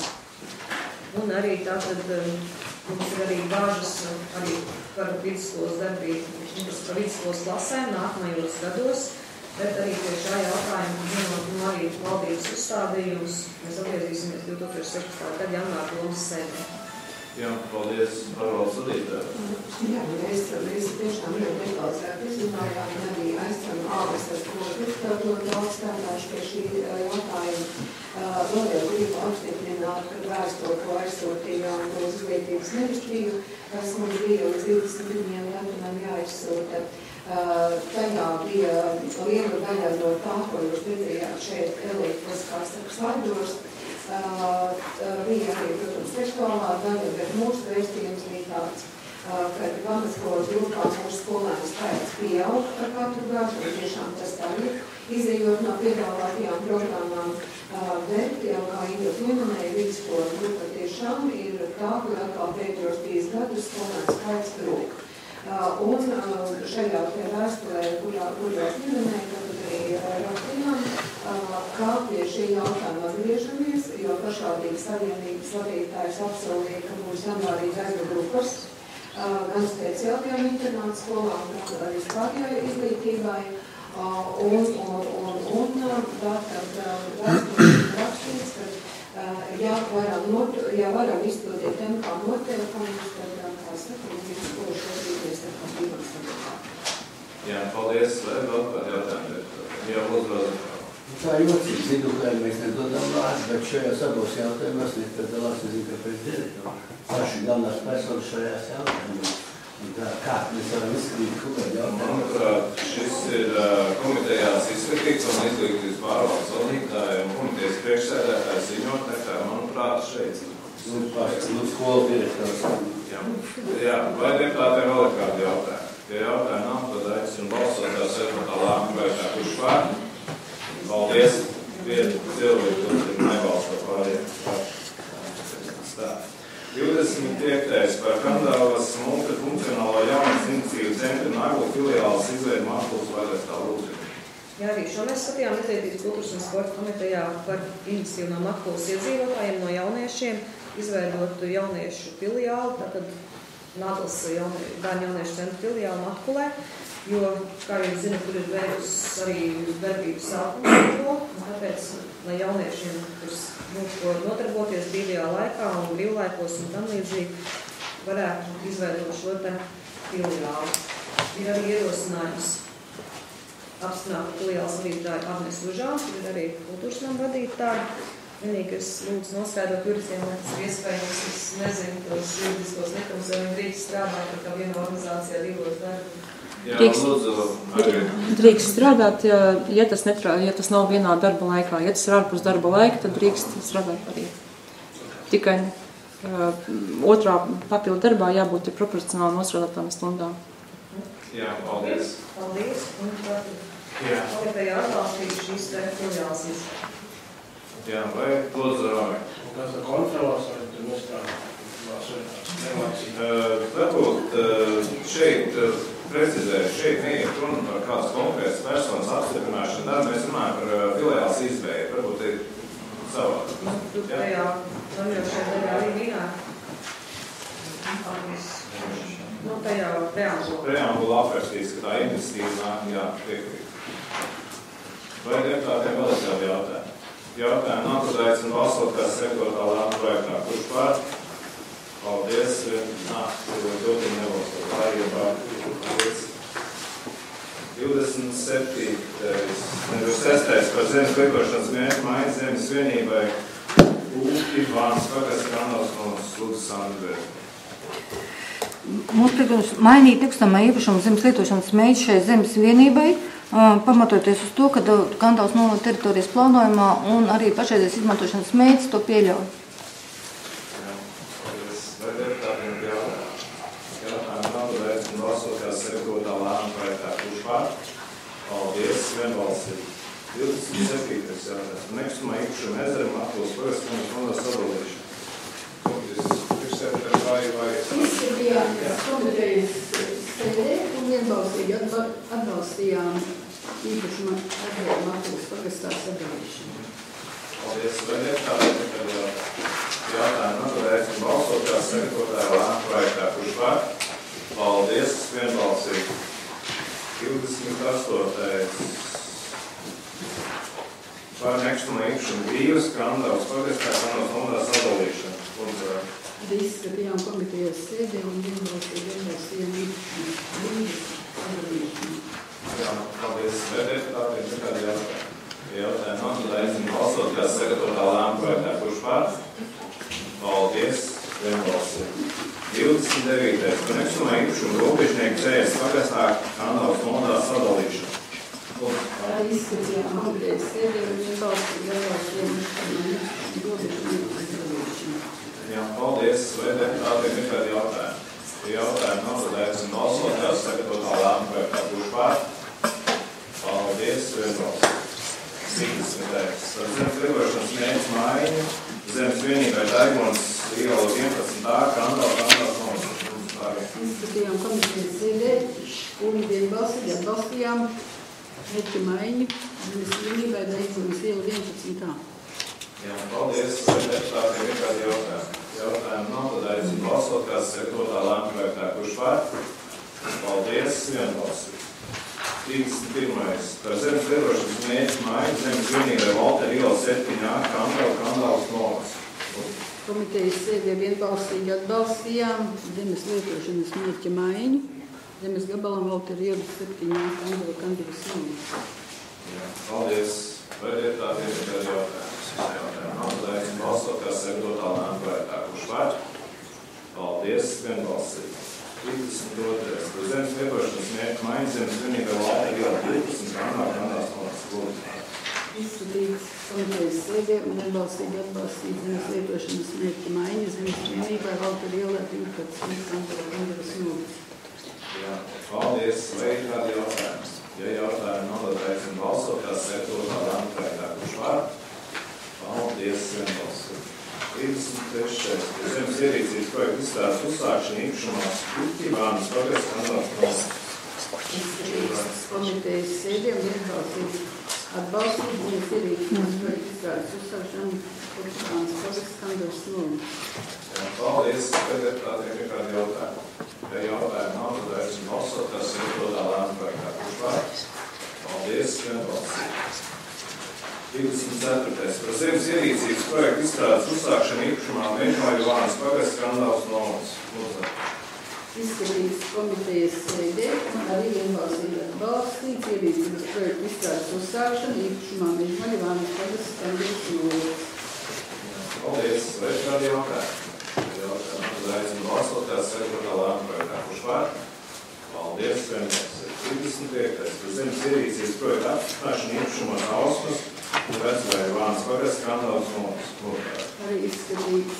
Un arī tātad mums ir arī bāžas arī par vidusskolas darbību, par vidusskolas klasēm nākamajos gados. Bet arī pie šā jautājuma, zinot, arī valdības uzstādījumus, mēs atgriezīsimies 2016. gada janvāra domas sēdē. Jā, paldies, pārvaldes vadītāji. Jā, mēs tiešām ļoti detalizēt izrunājām un arī aizsam ārvestas proti, ļoti daudz strādājuši pie šī jautājuma. Vēl gribu apstiprināt, ka vēstuli, ko aizsūtījām no izglītības ministriju, kas mums bija līdz 21 datumam jāizsūta. Tajā bija liela daļa no tā, ko jūs redzējāt šeit elektriskās slaidos. Bija arī, protams, tekstuālā daļa, bet mūsu vēstījums bija tāds, ka pamatskolas grupā mūsu skolēnu skaits pieaug par katru gadu, un tiešām tas tā ir, izejot no piedāvātajām programmām, bet jau kā Inga pieminēja, vidusskolas grupa tiešām ir tā, kur atkal pēdējos 3 gadus skolēnu skaits trūk. Un šajā vēstulē, kurās pieminēja, tad arī rakstījām, kā pie šī jautājuma atgriežamies, jo Pašvaldības savienības vadītājs apsolīja, ka būs janvārī darba grupas, gan speciālajām internātu skolām, gan arī vispārējai izglītībai. Un tātad vēstulē rakstīts, ka ja varam izpildīt MK noteikumus, tad kā saka, vidusskolas šobrīd mēs tā kā brīvām sabiedrībā. Jā, paldies. Vai vēl kādi jautājumi? Jā, lūdzu. Tā jocīgi viduklēm mēs nedodam vārdu, bet šajās abos jautājumos nepiedalās, nezinu, kāpēc direktori. Paši galvenās personas šajās jautājumos. Un tā, kā mēs varam izskatīt kaut kādu jautājumu? Manuprāt, šis ir komitejās izskatīts un izglītības pārvaldes vadītāja un komitejas priekšsēdētājs ziņot, nekā, manuprāt, šeit. Skolu direktors. Jā, vai deputātiem vēl ir kādi jautājumi? Ja jautājumi nav, tad aicinu balsot tā sekotā lēmuma projektā. Kurš pār? Paldies. Vienu cilvēku, kurš nebalso pāriem. 25. par Kandavas multifunkcionālo jaunas iniciatīvu centru Naglu filiāles izveidu Māklulas Vaļastā lūdzu. Jā, arī šo mēs skatījām Izglītības, kultūras un sporta komitejā par iniciatīvu no Maklulas iedzīvotājiem, no jauniešiem, izveidot jauniešu filiāli, tātad Naglas bērnu jauniešu centru filiāli Makulē, jo, kā jūs zināt, tur ir veidus arī darbības sākumu, un tāpēc, lai jauniešiem, kas ko nodarboties brīvajā laikā un brīvlaikos un tam līdzīgi, varētu izveidot šo te filiāli. Ir arī ierosinājums apstiprināt filiāles vadītāju Agnes Lužānu, kur ir arī kultūras nama vadītāji. Vienīgi es lūdzu noskaidrot jurisdiem, lai tas ir iespējams. Es nezinu tos juridiskos likumus, vai viņi drīkst strādāt kā viena organizācijā divos darbus. Drīkst strādāt, ja tas nav vienā darba laikā. Ja tas ir ārpus darba laika, tad drīkst strādāt arī. Tikai otrā papildu darbā jābūt proporcionāli nostrādātām stundām. Jā, paldies. Paldies. Un komiteja atbalstīja šīs filiāles izvēles. Jā, vai lūdzu Romi? Tas ir kontrolās, vai tu nostrādāt? Varbūt šeit precizēju, šeit neiet runa par kādas konkrētas personas apstiprināšanu. Tad mēs runājam par filiāles izvēli. Varbūt ir savāk. Tajā domjošajā daļā arī minēja. Tajā preambulā. Preambulā aprakstīts, ka tā investīva nāk, jā, piekrīt. Vai deputātiem vēl ir kādi jautājumi? Jautājumi nav, tad aicinu balsot, kā sekotā lēma projektā. Kurš pār? Paldies. Dotim nebalsot. Pārējībā. 27. Nevis 6. par zemes lietošanas mērķu maiņu zemes vienībai Ivāns Pagasts Kanāls no Lūdzu Sandberga. Mums priekšlikums mainīt nekustamā īpašuma zemes lietošanas mērķi šai zemes vienībai, pamatoties uz to, ka Kandavas novada teritorijas plānojumā un arī pašreizies izmantošanas mērķis to pieļauj. Vai deputātiem ir jautājumi? Jautājumi nav, tad aicinu balsot, kā sekotā lēma projektā. Kurš pār? Paldies, vienbalsīgi. 27. jautājums. Nekustamā īpašuma ezeruma Aktulas Pagasts Kanāls novada sadalīšana. Izskatījām komitejas sēdē un vienbalsīgi atbalstījām īpašuma ezeruma Aktulas Pagastā sadalīšanu. Paldies, vai deputātiem ir jautājumi? Nav, tad aicinu balsot, kā sekotā lēma projektā. Kurš pār? Paldies, vienbalsīgi. 28. Par nekustamā īpašuma brīvas Kandavas Pagastā Kanāls novada sadalīšana. Izskatījām komitejas sēdē un vienbalsījām īpašuma brīvas sadalīšanu. Jā, paldies. Vai deputātiem ir kādi jautājumi? Jautājumi nav, tad aicinu balsot, kā sekotā lēma projektā. Kurš pār? Paldies, vienbalsīgi. 29. Par nekustamā īpašuma robežnieku CS Pagastā Kandavas novada sadalīšana. Izskatījām komitejas sēdē un vienbalsījām robežnieku sadalīšanu. Jā, paldies. Vai deputātiem ir kādi jautājumi? Jautājumi nav, tad aicinu balsot, kā sekotā lēma projektā. Kurš pār? Paldies, vienbalsīgi. 30. Par zemes lietošanas mērķu maiņu zemes vienībai Daigons iela 11. Kandavas novada. Izskatījām komitejas sēdē un vienbalsīgi atbalstījām mērķu maiņu zemes vienībai Daigons iela 11. Jā, paldies. Vai deputātiem ir kādi jautājumi? Jautājumi nav, tad aicinu balsot, kā sekotā lēma projektā. Kurš pār? Paldies, vienbalsīgi. 31. Par zemes lietošanas mērķu maiņu zemes vienībai Valtera iela 7. Kandavas novada. Komitejas sēdē vienbalsīgi atbalstījām zemes lietošanas mērķa maiņu zemes gabalam Valtera iela 7. Kandavas novada. Jā, paldies. Vai deputātiem ir kādi jautājumi? Jautājumi nav, tad aicinu balsot, kā sekotā lēma projektā. Kurš pār? Paldies, vienbalsīgi. 32. Par zemes lietošanas mērķu maiņu zemes vienībai Valtera iela 12. Kandavas novada. Izskatīts komitejas sēdē un vienbalsīgi atbalstīt zemes lietošanas mērķa maiņu zemes vienībai Valtera iela 12. Kandavas novada. Jā, paldies. Vai ir kādi jautājumi? Ja jautājumi nav, tad aicinu balsot, kā sekotā lēma projektā. Kurš pār? Paldies, vienbalsīgi. 33. Zemes ierīcības projekta izstādes uzsākšana īpašumā Ivāns Pagasts Kanāls novada. Izskatīts komitejas sēdē un vienbalsīgi atbalstīt zemes ierīcības projekta izstādes uzsākšanu Ivāns Pagasts Kanāls novada. Jā, paldies. Vai deputātiem ir kādi jautājumi? Ja jautājumi nav, tad aicinu balsot, kā sekotā lēma projektā. Kurš pār? Paldies, vienbalsīgi. 24. Par zemes ierīcības projekta izstrādes uzsākšanu īpašumā Mežmaļu Ivāns Pagasts Kanāls novada. Izskatīts komitejas sēdē un arī vienbalsīgi atbalstīts ierīcības projekta izstrādes uzsākšanu īpašumā Mežmaļu Ivāns Pagasts Kanāls novada. Paldies. Vai ir kādi jautājumi? Tad aicinu balsot, tās sekretā lēmumu projektā. Kurš pār? Paldies. Vienbalsīgi. 35. Par zemes ierīcības projekta apstiprināšanu īpašumā Ausmas un Vecvēja Vānas pagasts Kandavas nomas. Arī izskatīts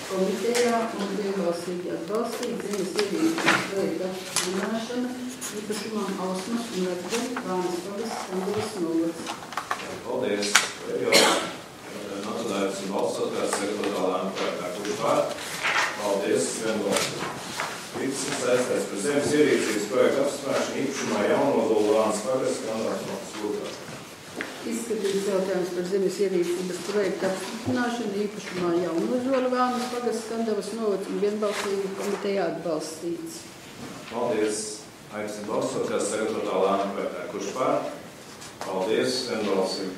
komitejā un vienbalsīgi atbalstīt zemes ierīcības projekta apstiprināšana īpašumam Ausmas un Vecvēja Vānas pagasts Kandavas nomas. Paldies. Tad aicinu balsot, tās sekretā lēmumu projektā. Kurš pār? Paldies. Vienbalsīgi. 36. Par zemes ierīcības projekta apstiprināšanu īpašumā Jaunodolu Vānas pagasts Kandavas nomas lūgā. Izskatīts jautājums par zemes ierīcības projekta apstiprināšanu īpašumā Jaunodolu Vānas pagasts Kandavas novads un vienbalsīgi komitejā atbalstīts. Paldies. Aicinu balsot, tās sekretā lēmumu projektā. Kurš pār? Paldies. Vienbalsīgi.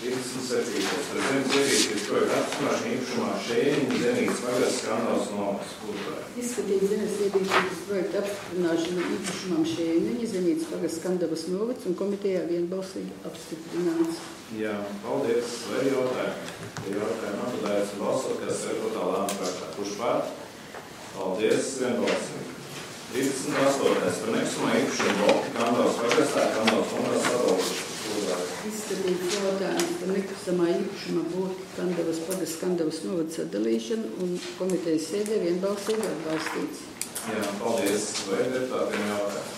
37. Par zemes ierīcības projekta apstiprināšanu īpašumā Šēniņa Zemītes pagasts Kandavas nomas lūgā. Izskatīt zemes ierīcības projekta apstiprināšanu īpašumam Šēniņa Zemītes pagasts Kandavas novads un komitejā vienbalsīgi apstiprināts. Jā, paldies. Vai jautājumi? Jautājumi. Tad aicinu balsot, kas sekretā lēmumu projektā. Kurš pār? Paldies. Vienbalsīgi. 38. Par nekustamā īpašumu Baltika Kandavas pagastā Kandavas nomas sadalīšanu. Izskatīts jautājums par nekustamā īpašuma Baltika Kandavas pagasts Kandavas novads sadalīšanu un komitejas sēdē vienbalsīgi atbalstīts. Jā, paldies. Vai deputātiem jautājumi?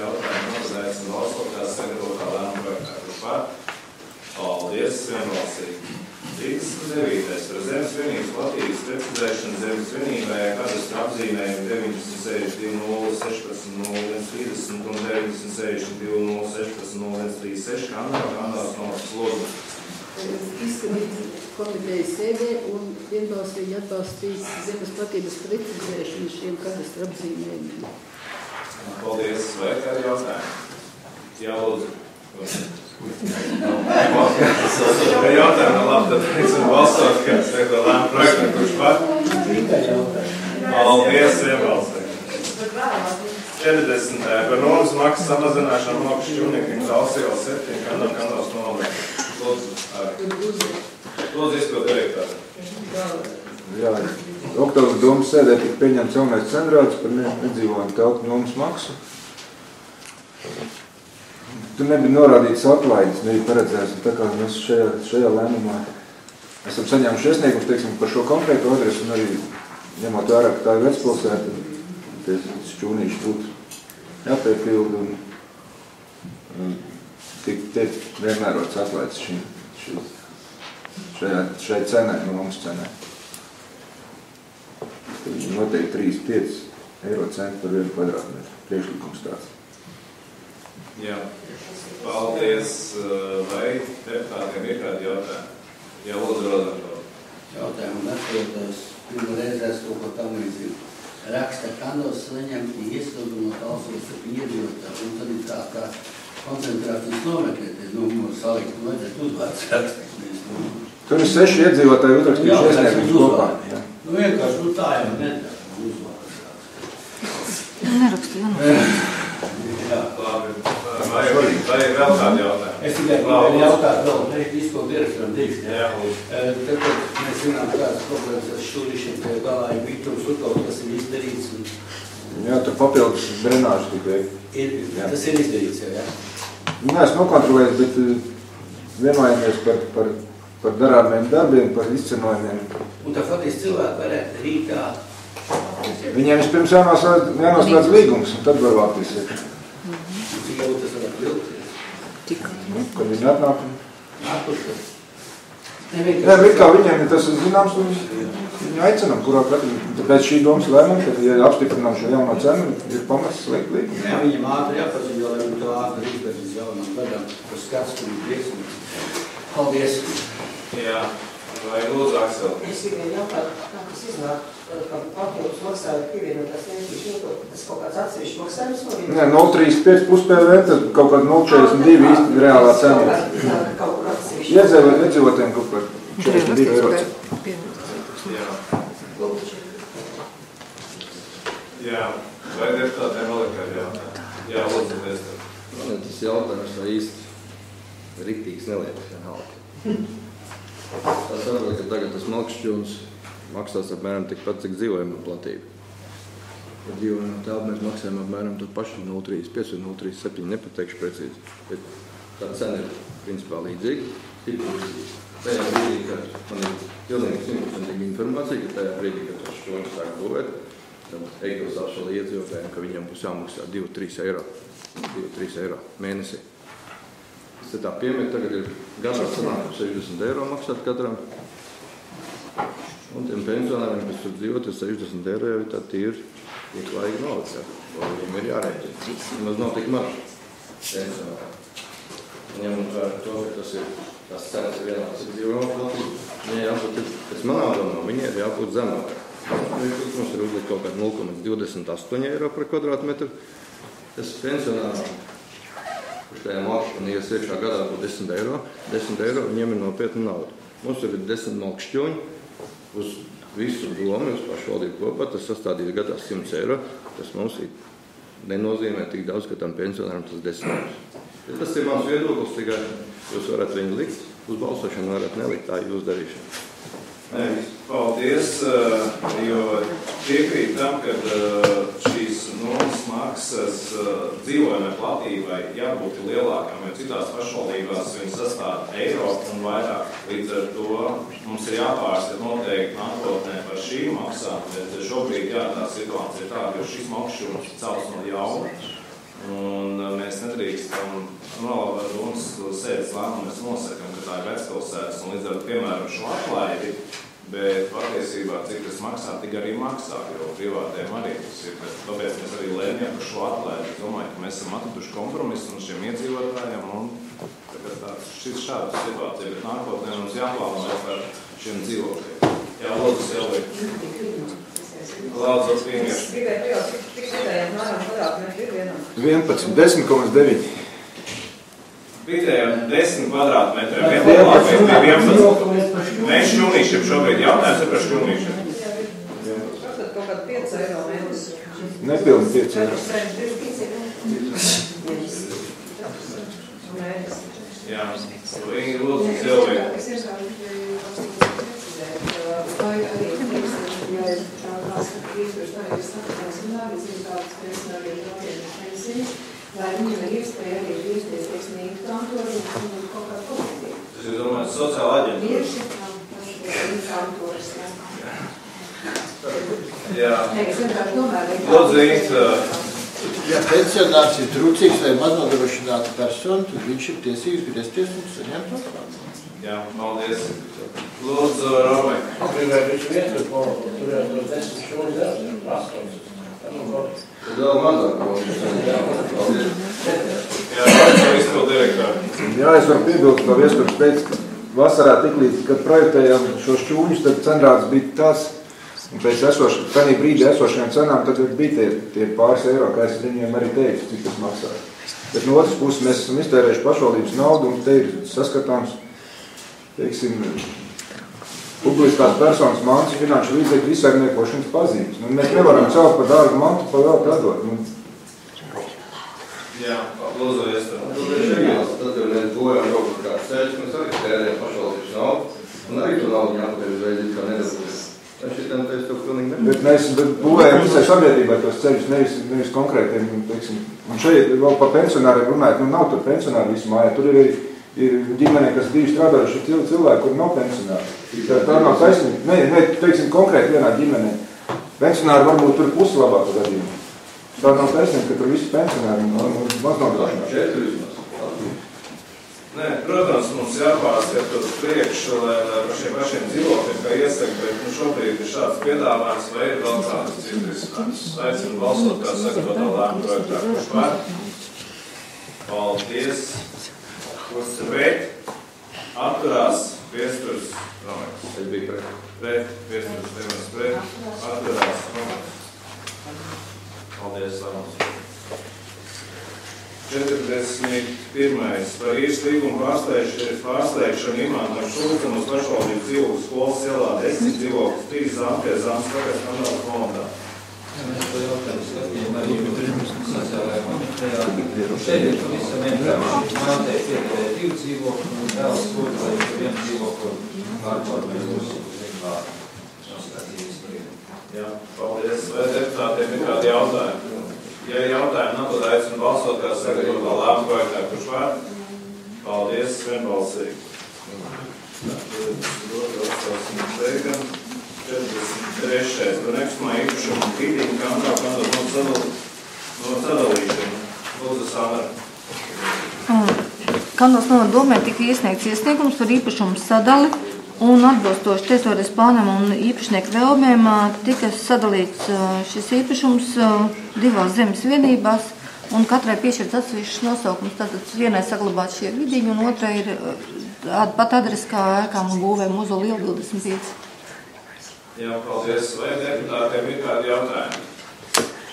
Jautājumi. Tad aicinu balsot, kas sekretā lēmumu projektā. Kurš pār? Paldies. Vienbalsīgi. 39. Par zemes vienības Latvijas precizēšanu zemes vienībai kadastra apzīmējumu 962.016.0130 un 962.016.0136 Kandavas nomas lūgā. Izskatīts komitejas sēdē un vienbalsīgi atbalstīts zemes platības precizēšanu šiem kadastra apzīmējumiem. Paldies. Vai kādi jautājumi? Jā, lūdzu. Jautājumi labi, tad aicinu balsot, kas sekretā lēmumu projektā. Kurš pār? Paldies. Vienbalsīgi. 40. Par nomas maksas samazināšanu nokļu šķūniekiem Talsijā 7 Kandavas nomas. Lūdzu izpildu direktāru. Jā, oktobra domas sēdē tika pieņemts jaunais cenrāds par nedzīvojumu telpu nomas maksu. Tur nebija norādīts atlaides, nebija paredzēts, un tā kā mēs šajā lēmumā esam saņēmuši iesniegumus, teiksim, par šo konkrētu adresu, un arī ņemot vērā, ka tā ir Vecpilsēta, tie šķūnīši būtu jāpiepilda, un tiek vienmērots atlaides šai cenai, no mums cenai. Noteikti 3,5 eiro centi par 1 kvadrātmetru. Priekšlikums tāds. Jā. Paldies. Vai deputātiem ir kādi jautājumi? Jā, lūdzu, Rodar. Jautājumu atskatās, pirmā reizēs kaut ko tam līdzību. Raksta Kandavas saņemti iesildumu no Talsijas 7 iedzīvotāji, un tad ir tā kā koncentrācijas nomeklēties, salikt, vajadzētu uzvārds rakstīt. Tur ir 6 iedzīvotāji uzrakstījuši iesniegumus kopā. Vienkārši, tā jau nedara uzvārds rakstīt. Nerakstu, Jā. Labi. Vai ir vēl kādi jautājumi? Es tikai gribēju jautāt vēl izpildu direktoram drīkst. Jā. Tāpēc mēs zinām, kādas problēmas ar šķūrišiem pie galā ir bitums un kaut kas ir izdarīts. Jā, tur papildus drenāžu tikai. Tas ir izdarīts jau, jā? Nē, es nokontrolēju, bet vienojāmies par darāmiem darbiem, par izcenojumiem. Un tā faktiski cilvēki varētu rītā. Viņiem vispirms jānoslēdz līgums, un tad var vākties. Cik jau tas varētu vilkt? Kad viņi atnāk. Nākuši. Nē, bet kā viņiem tas ir zināms, viņu aicinām, kurā katru. Tāpēc šī domas lēmuma, kad ja apstiprinām šo jauno cenu, ir pamats slēgt līgumu. Jā, viņam ātri jāpaziņo, lai viņi to ātri izpēc uz jaunām gadām. Tas skats, kur ir prieks. Paldies. Jā. Vai lūdzu, Aksel? Es tikai jautāju, kā tas iznāk, ka papildus maksāja pievienotās vienkārši tas kaut kāds atsevišķi maksājums no vienas? Nē, 0,35 plus PVN, tas kaut kāds 0,42 īsti reālā cena. Kaut kur atsevišķi. Iedzīvotājiem kaut kāds 42 eiro. Jā. Jā. Vai deputātiem vēl ir kādi jautājumi? Jā, lūdzu, Vēstur. Tas jautājums vai īsti riktīgs neliekas vienalga. Tā saprot, ka tagad tas Malkšķuns maksās apmēram tikpat, cik dzīvojuma platība. Ja dzīvojuma telpa mēs maksājam apmēram to pašu 0,35 un 0,37, nepateikšu precīzi. Bet tā cena ir principā līdzīga. Tajā brīdī, kad man ir pilnīgi 100% informācija, ka tajā brīdī, kad tas šķoņi sāk būvēt, tad Eigils apsolīja iedzīvotājiem, ka viņam būs jāmaksā 2-3 eiro mēnesī. Tas tā piemet, tagad ir gadā sanāk 60 eiro maksāt katram. Un tiem pensionāriem, kas tur dzīvo, tas 60 eiro jau ir tā tīri ieklājīgi naudas, viņiem ir jārēķina. Mums nav tik maz pensionāri. Ņemot vērā to, ka tas cenas ir vienāds ar dzīvojuma platību, viņai jābūt, pēc manā domā, viņai ir jābūt zemāk. Mums ir uzlikt kaut kādu 0,28 eiro par kvadrātmetru. Tas pensionāram, kurš tajā Malkšķunī ies iekšā gadā būtu 10 eiro, viņiem ir nopietna nauda. Mums ir 10 Malkšķuņi uz visu domu, uz pašvaldību kopā, tas sastādīs gadā 100 eiro. Tas mums nenozīmē tik daudz, ka tam pensionāram tas 10 eiro. Ja tas ir mans viedoklis, tikai jūs varat viņu likt, uz balsošanu varat nelikt, tā jūs darīšana. Paldies, jo piekrīt tam, ka šīs nulles maksas dzīvojumai platībai jābūt lielākām, jo citās pašvaldībās viņas sastāv eiro un vairāk. Līdz ar to mums ir jāpārskat noteikti nākotnē par šīm maksām, bet šobrīd tā situācija ir tāda, jo šis Malkšķuns cels no jauna. Un mēs nedrīkstam nolavēt domas sēdes lēmumu, mēs nosakam, ka tā ir vecpilsētas un līdz ar piemēram šo atlaidi, bet patiesībā, cik tas maksā, tik arī maksā, jo privātiem arī tas ir. Tāpēc mēs arī lēmjam par šo atlaidi. Es domāju, ka mēs esam atraduši kompromisu un šiem iedzīvotājiem un šis šāda situācija, bet nākotnē mums jāplāno par šiem dzīvokļiem. Jā, lūdzu, Silvija. Lūdzu, Pīņš. Es gribēju jau tik vidējiem mēram kvadrātmetri ir vienam. 10,9. Vidējiem 10 kvadrātmetriem. Vienlākais bija 11. Mēs šķūnīšiem šobrīd jautājums ir par šķūnīšiem. Tad kaut kāda 5 eiro mēnesi. Nepilni 5 eiro. Jā, viņi lūdzu Silviju. Es vai arī ja ir tās iepriekš skatās un arī tādas pensionāriem nopietnas pensijas, vai viņam ir iespēja arī griezties, teiksim, kantori un kaut kā kolektīvi. Tas ir, domāju, sociāla aģentūra. Tieši kantoris, Jā. Es vienkārši nomērēju. Lūdzu, Inta. Ja pensionārs ir trūcīgs vai maznodrošināta persona, tad viņš ir tiesīgs griezties un saņemt atklājumu. Jā, paldies. Lūdzu, Romai. Gribēju viņš vietu, turēt tos 10 šūni 8. Tad vēl mazāk, paldies. Jā, izpildu direktori. Jā, es varu piebilst, ka viespēc pēc vasarā tiklīdz, kad projektējām šo šķūņus, tad cenrāds bija tas, un pēc tādā brīdī esošajām cenām tad bija tie pāris eiro, kā es viņiem arī teicu, cik tas maksā. Bet no otras puses mēs esam iztērējuši pašvaldības naudu, un te ir saskatāms, teiksim, publiskās personas mantas finanšu līdzekļu izsaimniekošanas pazīmes. Mēs nevaram celt par dārgu mantu, pa vēl pradot. Jā, lūdzu, Ester. Tad, kad mēs bojām kaut kāds ceļš, mēs arī tērējam pašvaldības naudu, un arī to naudu jāpatēr uzreiz kā nedabūs. Bet mēs būvējam visai sabiedrībai tos ceļus, nevis konkrētiem, teiksim. Un šeit vēl par pensionāriem runājot, nav tur pensionāri visu mājā, tur ir ģimenē, kas divi strādājuši cilvēki, kuri nav pensionāri. Tā nav taisnība. Ne, teiksim, konkrēti vienā ģimenē. Pensionāri varbūt tur pusi labāka gadījuma. Tā nav taisnība, ka tur visi pensionāri maz nodrošināt. Nē, protams, mums jāpārskat uz priekšu, lai par šiem pašiem dzīvokļiem, kā iesaka, bet šobrīd ir šāds piedāvājums, vai ir vēl kādas citas. Aicinu balsot, kā saka, to lēmu projektā, kurš par. Paldies. Pret. Atturās. Viesturs. Romēks. Es biju pret. Pret. Viesturs. Viens pret. Atturās. Romēks. Paldies, Lēmums. 41. Par īres līgumu pārslēgšanu Imānam Šulcam uz pašvaldības dzīvokļu skolas ielā 10 dzīvokļus 3 Zāmpē Zāmas Pagaidas kanāla fondā. Mēs to jautājumu skatījām arī sociālajā komitejā. Šeit ir pavisam vienkārši mātei piederēja 2 dzīvokļi un dēls otru vai 1 dzīvokļu pārformēt uz regulāru noskatības brīdi. Jā, paldies. Vai deputātiem ir kādi jautājumi? Ja jautājumi nav, tad aicinu balsot kā sagatavotā lēmuma projektā. Kurš var? Paldies, vienbalsīgi. 43. Par nekustamā īpašuma tīrību kandidatu no sadalīšanu. Lūdzu, Sandra. Kandos novada domē tika iesniegts iesniegums par īpašumu sadali un atbilstoši teritorijas plānam un īpašnieku vēlmēm tika sadalīts šis īpašums 2 zemes vienībās un katrai piešķirts atsevišķs nosaukums. Tātad vienai saglabāt šie vidiņi un otrai ir pat adrese kā ēkām un būvēm uz Lielu 25. Jā, paldies. Vai deputātiem ir kādi jautājumi?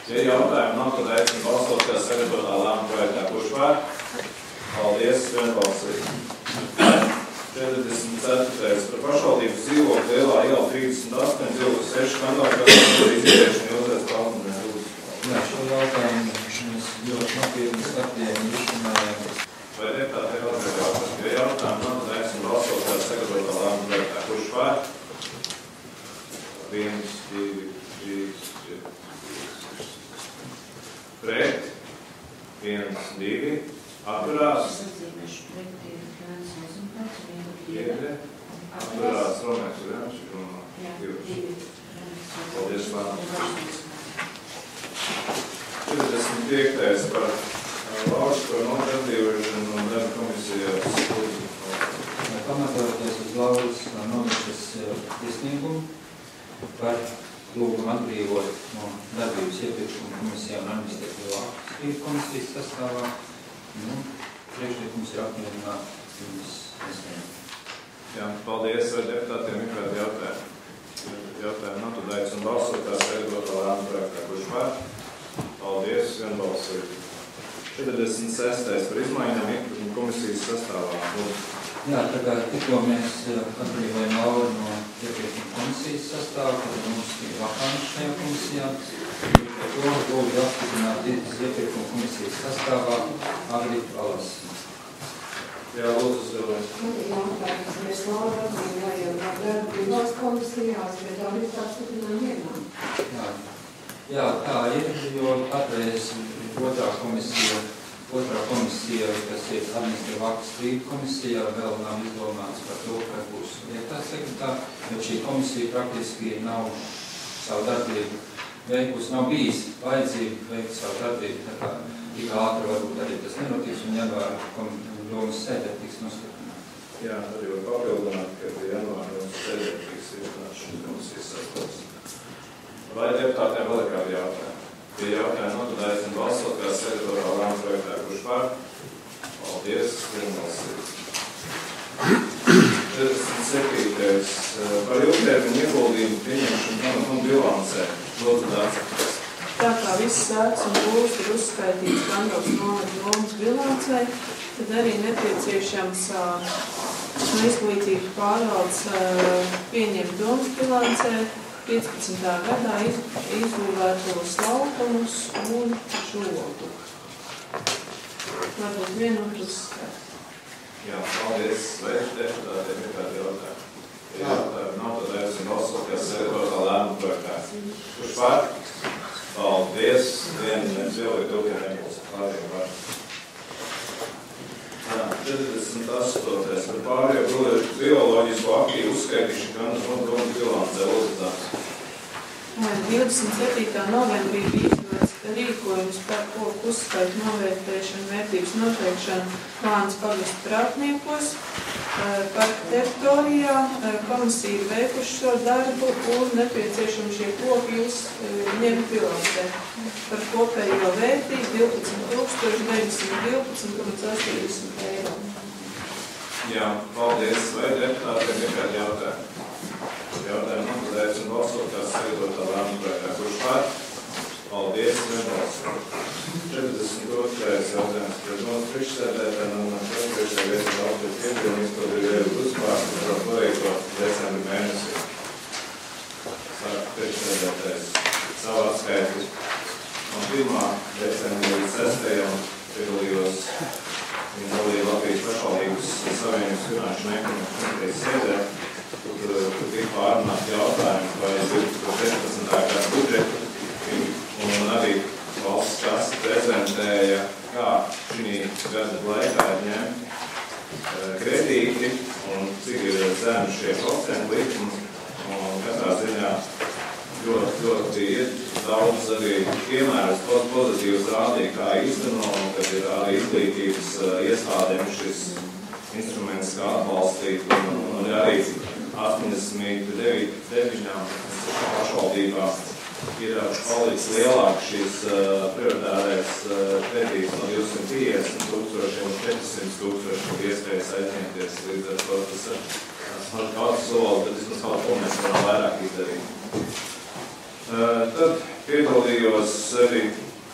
Ja jautājumi nav, tad aicinu balsot kā sagatavotā lēmuma projektā. Kurš var? Paldies, vienbalsīgi. 44. Par pašvaldības dzīvokli Lielā iela 38, dzīvokli 6 kandidātu izvēršanu Ilzēs Kalnunē. Jā, šo jautājumu mēs ļoti nopietni skatījām un izrunājām. Vai deputāti vēl ir jautājumi? Ja jautājumi nav, tad aicinu balsot kā sagatavotā lēmuma projektā. Kurš var? 1, 2, 3, 4, 5, 6. Pret? 1, 2. Atturās? Atturās Romēks un Jānis un Paldies, Lāna. 45. par valsts par nodarbīšanu un darba komisijas. Pamatoties uz Lauras Novičas iesniegumu par lūgumu atbrīvot no darbības iepirkuma komisijām un administratīvā apstrīdu komisijas sastāvā. Priekšlikums ir apmierināts pirms iesnieguma. Jā, paldies. Vai deputātiem ir kādi jautājumi? Jautājumi nav, tad aicinu balsot kā sagatavotā lēmuma projektā. Kurš var? Paldies, vienbalsīgi. 46. par izmaiņām iepirkuma komisijas sastāvā. Jā, tā kā tikko mēs atbrīvojam Lauru no iepirkuma komisijas sastāvā, tad mums ir vakants šajā komisijā. Par to lūdzu apstiprināt iepirkuma komisijas sastāvā Agritu Alas. Jā, lūdzu, Zilvēs. Mēs Lauru atbrīvojam no darbības komisijās, bet Agritu apstiprinām vienā. Jā, tā ir, jo patreiz otrā komisija, kas ir administratīvā apstrīdu komisija, vēl nav izdomāts par to, ka būs vietā sekretāra, bet šī komisija praktiski nav savu darbību veikusi, nav bijis vajadzība veikt savu darbību, tā kā tik ātri varbūt arī tas nenotiks un janvāra domas sēdē tiks noskatināt. Jā, arī var papildināt, ka janvāra domas sēdē tiks ietināt šīs komisijas sastāvs. Vai deputātiem vēl ir kādi jautājumi? Ja jautājumi nav, tad aicinu balsot kā sagatavotā lēmuma projektā. Kurš par? Paldies, vienbalsīgi. 47. Par ilgtermiņu ieguldījumu pieņemšanu un bilancē. Lūdzu, Dārts. Tā kā viss sēks un būs ir uzskaitīts Kandavas novada domas bilancē, tad arī nepieciešams izglītības pārvaldes pieņemt domas bilancē 15. gadā izbūvētos laukumus un žogu. Varbūt vienotras skats. Jā, paldies. Vai deputātiem ir kādi jautājumi? Ja jautājumi nav, tad aicinu balsot, kas sagatavotā lēmuma projektā. Kurš par? Paldies. Viens vēl ir tūkļi nebūs. Pārējiem var. 48. Par pārējo bioloģisko aktīvu uzskaitīšanu Kandavas domas bilancē. Lūdzu, Dārts. 27. novembrī bija izdots rīkojums par koku uzskaitu novērtēšanu, vērtības noteikšanu Plānas pagastu prātniekos. Parka teritorijā komisija ir veikuši šo darbu un nepieciešami šie koki ņemt bilancē par kopējo vērtību 12,912,80 eiro. Jā, paldies. Vai deputātiem ir kādi jautājumi? Jautājumi nav, tad aicinu balsot, kā sagatavotā lēmuma projektā. Kurš par? Paldies, vienbalsīgi. 42. jautājums pret mūsu priekšsēdētājiem un priekšsēdētājiem valsts iedzīvumu izpildījumu uzpārstu par projektu decembra mēnesī. Sāk priekšsēdētājs savu atskaitu Savienības finanšu un ekonomikas komitejas sēdē, kur tika pārunāti jautājumi par 2017. gada budžetu, un arī valsts kasa prezentēja, kā šī gada laikā ir ņemti kredīti un cik ir zemi šie procentu likumi. Un katrā ziņā ļoti daudz arī piemērus pozitīvas rādīja, kā īsteno, un kad ir arī izglītības iestādēm šis instruments kā atbalstīt, un arī 89 pašvaldībām ir palicis lielāk šīs prioritārais kredīts no 250,000 un 400,000 iespējas aizņemties. Līdz ar to tas ir kāds solis, bet vismaz kaut ko mēs varam vairāk izdarīt. Tad piedalījos arī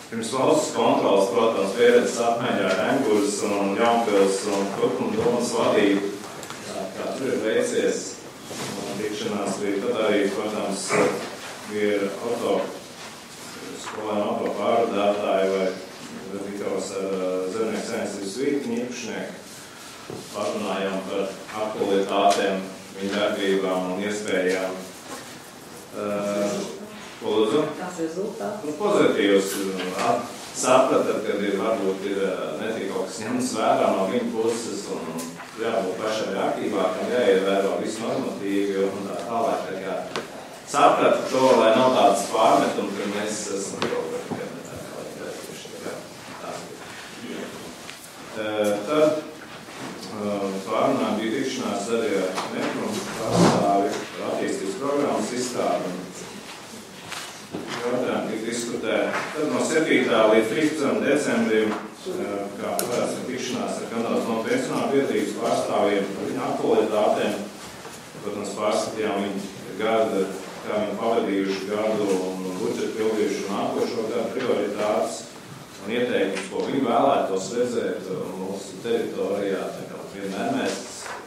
pirms valsts kontrolas, protams, pieredzes apmaiņā ar Engurs un Jaunpils un Kurkumu domas vadību, kā tur ir veicies tikšanās bija. Tad arī, protams, ir skolēnu auto pārvadātāji vai tikos ar zemnieku saimniecības vītņu īpašnieku. Parunājām par aktualitātēm, viņu darbībām un iespējām. Ko lūdzu? Tās rezultāti? Pozitīvs. Sapratat, kad varbūt ir netik kaut kas ņemts vērā no viņu puses un jābūt pašai aktīvākam, jāievēro visu normatīvi un tā tālāk. Sapratu to, lai nav tādas pārmetumi, ka mēs esam kaut kā tad pārunājumi bija tikšanās arī ar Nekrumu pārstāvi par attīstības programmas izstādi. Jautājumi tika diskutēti. Tad no 7. līdz 13. decembrim, kā parasti tikšanās ar kandidātu no pensionāru biedrības pārstāvjiem par viņu aktualitātēm. Protams, pārskatījām viņu gadu, kā viņi pavadījuši gadu un budžetu pildījuši un nākošo gadu prioritātes un ieteikumus, ko viņi vēlētos redzēt mūsu teritorijā. Tā kā vienmēr mēs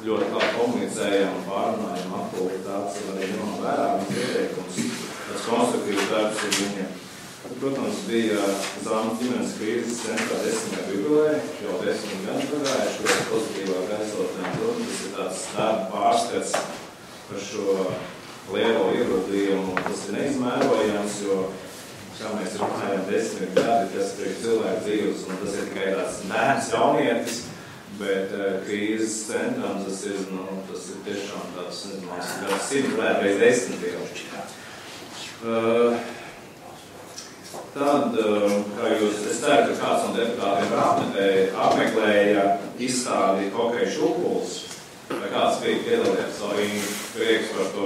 ļoti labi komunicējam un pārunājam aktualitātes un arī ņemam vērā viņu ieteikumus. Tas konstruktīvs darbs ir viņiem. Protams, bija Zāmas ģimenes krīzes centrā 10. jubileja, jau 10 gadu pagājuši, ļoti pozitīvā gaisotnē. Protams, tas ir tāds darba pārskats par šo lielo ieguldījumu. Tas ir neizmērojams, jo, kā mēs runājam, 10 gadi, tas ir cilvēku dzīves, un tas ir tikai tāds bērns jaunietis, bet krīzes centram tas ir tiešām tāds, nezinu, 100 reiz 10 jau. Tad, kā jūs, es ceru, ka kāds no deputātiem apmeklēja izstādi Hokeja šūpuls, vai kāds bija piedalījās, vai prieks par to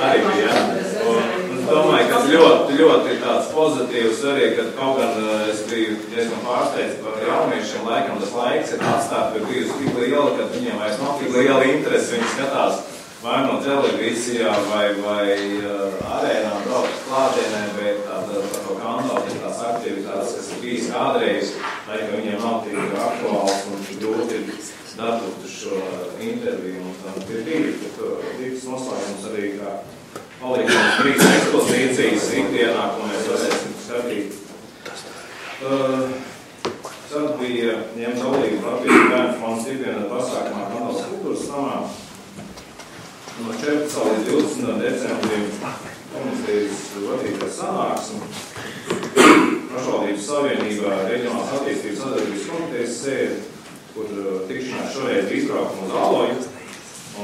arī bija, ja? Un es domāju, ka ļoti tāds pozitīvs arī, kad kaut gan es biju diezgan pārsteigts par jauniešiem, laikam tas laiks ir atstāt, bet bijusi tik liela, ka viņiem vairs nav tik liela interese, viņi skatās vai no televīzijā, vai arēnā braukt klātienē, bet tāda par to kandidātu ir tās aktivitātes, kas ir bijis kādreiz, lai ka viņiem nav tik aktuāls un grūti dabūt šo interviju. Un tad ir divas noslēgums arī, kā palīdzams 3 ekspozīcijas ikdienā, ko mēs varēsim skatīt. Tad bija ņemt dalību Latvijas bērnu fonda stipendiāta pasākumā Kandavas kultūras namā. No 14. līdz 20. decembrim komisijas vadītājs sanāksme Pašvaldības Savienībā Reģionālās attīstības sadarbības komitejas sēde, kur tikšanās šoreiz izbraukuma uz Aloju.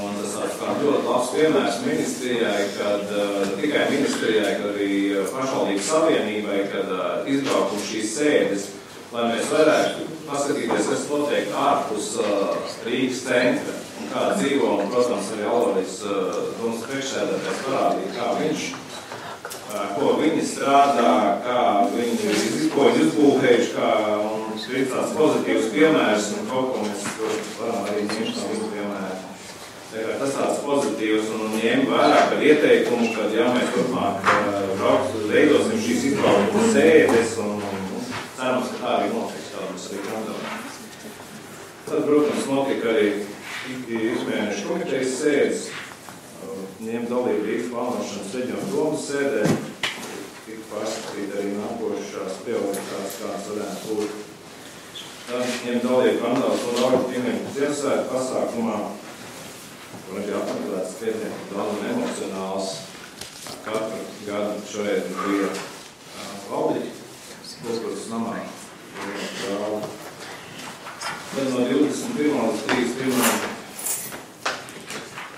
Un tas tāds ļoti labs piemērs ministrijai, kad tikai ministrijai, kad arī Pašvaldības Savienībai, kad izbraukuma šīs sēdes, lai mēs varētu paskatīties, kas notiek ārpus Rīgas centra. Un kā dzīvo, un, protams, arī Alojas domas priekšsēdētājs parādīja, kā viņš, ko viņi strādā, ko viņi uzbūvējuši, un ir tāds pozitīvs piemērs, un kaut ko mēs varam arī ņemt no viņu piemēru. Tas tāds pozitīvs, un ņem vērā par ieteikumu, kad ja mēs turpmāk veidosim šīs izbraukuma sēdes, un cerams, ka tā arī notiks, tā mums arī kandidāti. Tad, protams, notika arī ikmēneša komitejas sēdes, ņem dalību Rīgas plānošanas reģionu domas sēdē, tika pārskatīt arī nākošās prioritātes, kāds varētu būt. ņem dalību Kandavas un Augļu piemiņu Ziemassvētku pasākumā, kur bija apmeklēts pietiekami daudz un emocionāls. Katru gadu šeit bija valdiķi, Kultūras namā. Tad no 21. līdz 31.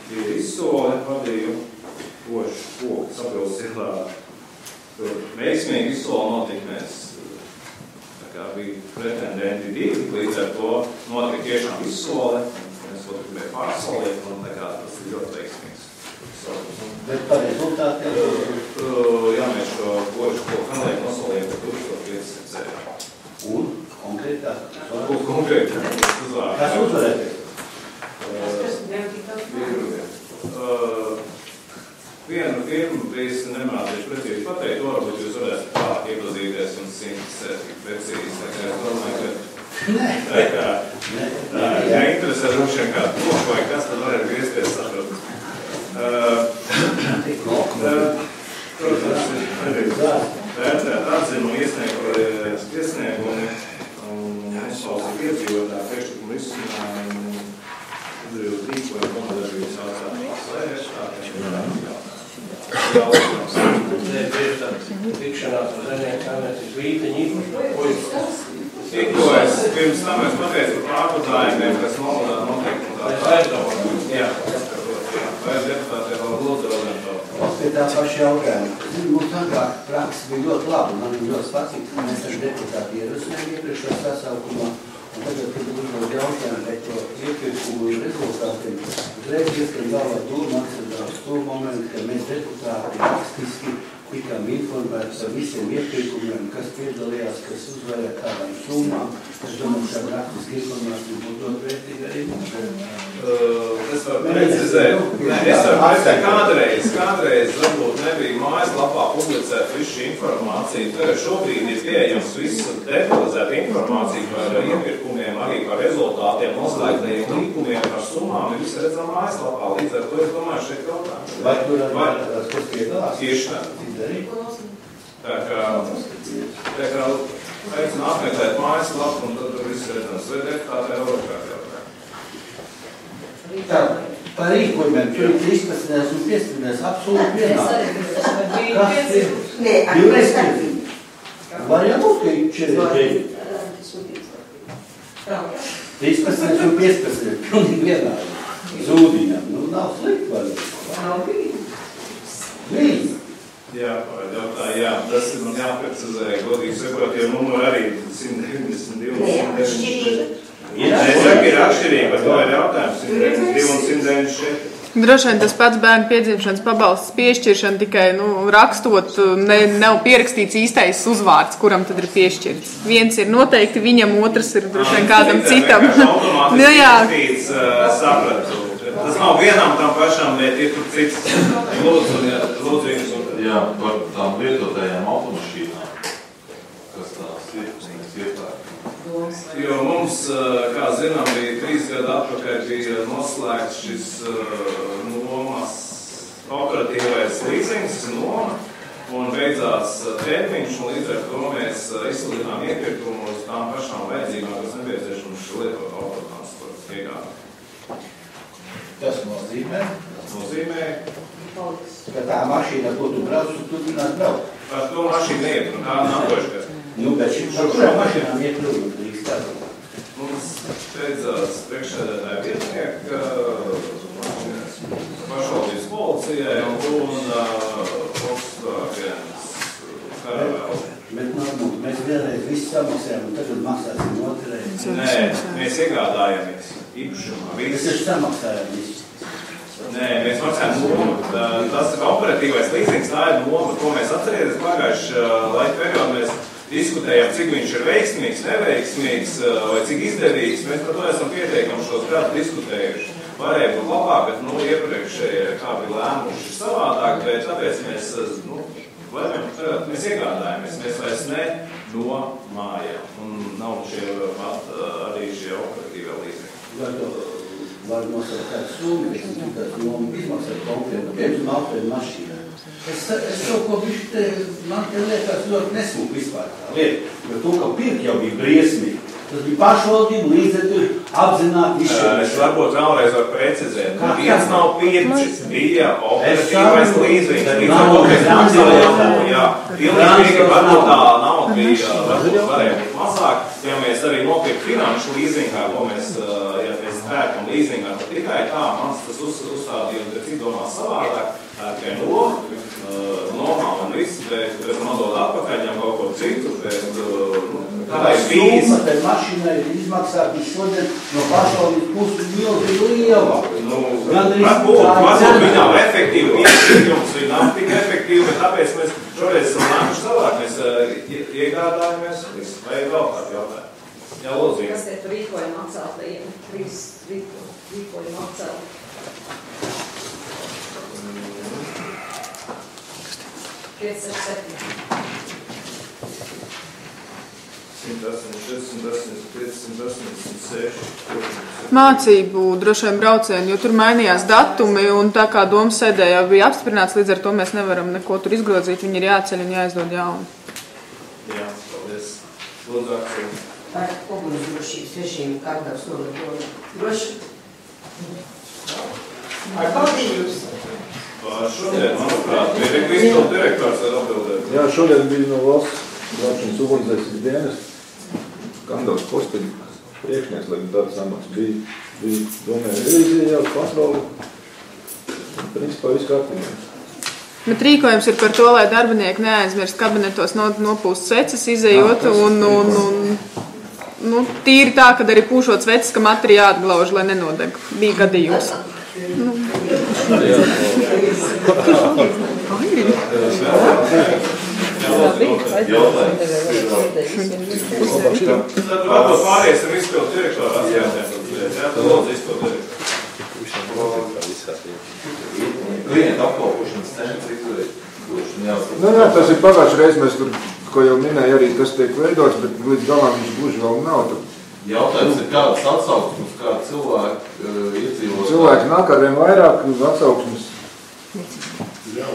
bija izsole, vadīju košu koku sapilsas ielā. Tur veiksmīgi izsole notikmēs. Tā kā bija pretendenti divi, līdz ar to notika tiešām izsole. Mēs to gribēju pārsoliet, un tā kā tas ir ļoti veiksmīgs. Bet par rezultātiem? Jā, mēs šo košu koku kanalēju nosolījām par 1500 eiro. Un konkrētāk? Konkrētāk. Kas uzvarēties? Vienu firmu bija nemācīšu precīzi pateikt, to varbūt jūs varētu tālāk iepazīties un simtīgi precīzi. Tā kā es domāju, ka ja interesē droši vien kādu loku vai kas, tad varētu griezties saprast. Protams, arī vērtēt atzinumu iesniegumi un uzklausīt iedzīvotāju priekšlikumu risinājumu, izdarīt rīkojumu, komadarbības jautājumos. Vai ir Tikšanās ar zemniekām, es vīteņi Tikko es pirms tam es pateicu par pārputājumiem, kas novaldā noteikti un tā. Jā, vai deputāti vēl lūdzu vēl to? Pie tā paša jautājuma. Mums agrāk praksa bija ļoti laba, man ļoti patīk, ka mēs ar deputāti ierosinājām iepriekšā sasaukumā, un tagad, kad uzdod jautājumu par to iepirkumu un rezultātiem, uzreiz ieskam galvā doma atcerās to momentu, ka mēs deputāti rakstiski tikām informēti par visiem iepirkumiem, kas piedalījās, kas uzvarēja kādām summām. Es domāju, šāda rakstiska informācija būtu ļoti vērtīga arī mums. Es varu precizēt, kādreiz varbūt nebija mājaslapā publicēt visu šī informācija. Tagad šobrīd ir pieejams visu detalizēta informācija par iepirkumiem, arī par rezultātiem, noslēgtajiem līgumiem, par summām, ir visi redzam mājaslapā. Līdz ar to es domāju, šeit jautājums. Vai tur arī kas piedalās? Tieši tā. Tā kā aicinu apmeklēt mājaslapu, un tad tur viss redzams. Vai deputāti vēl otrkārt jautājumi? Tā, par rīkojumiem, tur ir 13. un 15. absolūti vienā. Kas ir? Divreiz piedzīvi. Var jābūt, ka ir 13. un 15. pilnīgi vienā. Zūdiņam. Nu, nav slikti, var jābūt. Nav bija. Jā, tas ir man jāprecizē, godīgi sakot, jo numuri arī 192 un 194. Es saku, ir atšķirība, bet to ir jautājums 192 un 194. Droši vien tas pats bērnu piedzimšanas pabalsts piešķiršana tikai rakstot, nav pierakstīts īstais uzvārds, kuram tad ir piešķirts. Viens ir noteikti viņam, otrs ir droši vien kādam citam. Automātiski sapratu. Tas nav vienam tam pašam, bet ir tur cits lūdzījums. Jā, par tām lietotajām automašīnām, kas tās ir, mēs iepērkam. Jo mums, kā zinām, bija 3 gadu atpakaļ bija noslēgts šis nomas operatīvais līzings, noma, un beidzās termiņš, un līdz ar to mēs izsludinām iepirkumu uz tām pašām vajadzībām, kas nepieciešams lietot autotransportu iegādi. Tas nozīmē? Tas nozīmē, ka tā mašīna, ko tu brauc, tu turpināt braukt. Ar to mašīnu neiet, un tā nākošais. Nu, bet par kurām mašīnām iet runa drīkst tādu? Mums beidzās priekšsēdētāja vietnieka, pašvaldības policijai un Volkswagens Caravelle. Bet mēs vienreiz visu samaksājam, un tagad maksāsim otrreiz. Nē, mēs iegādājamies īpašumā. Mēs ir samaksājam visu. Nē, mēs maksājam nomu. Tas ir operatīvais līzings, tā ir noma, ko mēs atcerēties pagājuši laika periodu. Mēs diskutējam, cik viņš ir veiksmīgs, neveiksmīgs vai cik izdevīgs. Mēs par to esam pieteikami šos gadus diskutējuši. Varēja būt labāk, bet iepriekšējie kā bija lēmuši savādāk, bet tāpēc mēs iegādājamies, mēs vairs nedomājam. Un nav arī šie operatīvie līdzekļi. Var nosaukt kādu summu, kas nomu izmaksāt konkrēti, piemēram, autoļu mašīnā. Es kaut ko man te liekas ļoti nesmuk vispār tā lieta, jo to, ka pirkt jau bija briesmīgi. Tas bija pašvaldību līdzekļu apzināti izšķiršana. Es varbūt vēlreiz varu precizēt. Viens nav pircis, bija operatīvais līzings. Jā, pilnīgi varbūt tā nauda bija, varbūt varēja būt mazāk. Ja mēs arī nopirkt finanšu līzingā, ko mēs, ja mēs pērkam līzingā, tad tikai tā, mans tas uzstādījums, bet cik domā savādāk, tikai nomā un viss, bet man dod atpakaļ ņem kaut ko citu, bet tā summa tai mašīnai ir izmaksāta šodien no pašvaldības puses milzīgi liela. Varbūt viņām efektīvi, jums nav tik efektīvi, bet tāpēc mēs šoreiz esam nākuši savāk, mēs iegādājamies, vai vēl kādu jautājumu. Jā, lūdzu. Kas te par rīkojumu atceltajiem? 3 rīkojumu atcelt. Mācību droši vien braucieni, jo tur mainījās datumi un tā kā domas sēdē jau bija apstiprināts, līdz ar to mēs nevaram neko tur izgrozīt, viņi ir jāceļ un jāizdod jauni. Jā, paldies. Lūdzu, akciju. Par ugunsdrošības režīmu Kārdavas novada droši. Ar paldies. Šodien, manuprāt, bija Kristova direktors ar atbildēt. Jā, šodien bija no valsts glābšanas ugunsdzēsības dienas Kandavas posteņa priekšnieks, lai tāds amats bija domēja revīzija, jau kontroli. Principā viss kārtībā. Bet rīkojums ir par to, lai darbinieki neaizmirst kabinetos nopūst sveces, izejot un tīri tā, kad arī pūšot sveces, ka matri jāatglauž, lai nenodeg. Bija gadījums. Varbūt pāries ar izpildu direktoru atjātēm. Jā, tad lūdzu izpildu direktoru. Klientu apkalpošanas centri izdarīt. Jā, tas ir pagājuši reiz, mēs tur, ko jau minēja, arī tas tiek veidots, bet līdz galām viņš gluži vēl nav. Jautājums ir kādas atsauksmes, kāda cilvēki iedzīvot? Cilvēki nāk ar vien vairāk atsauksmes.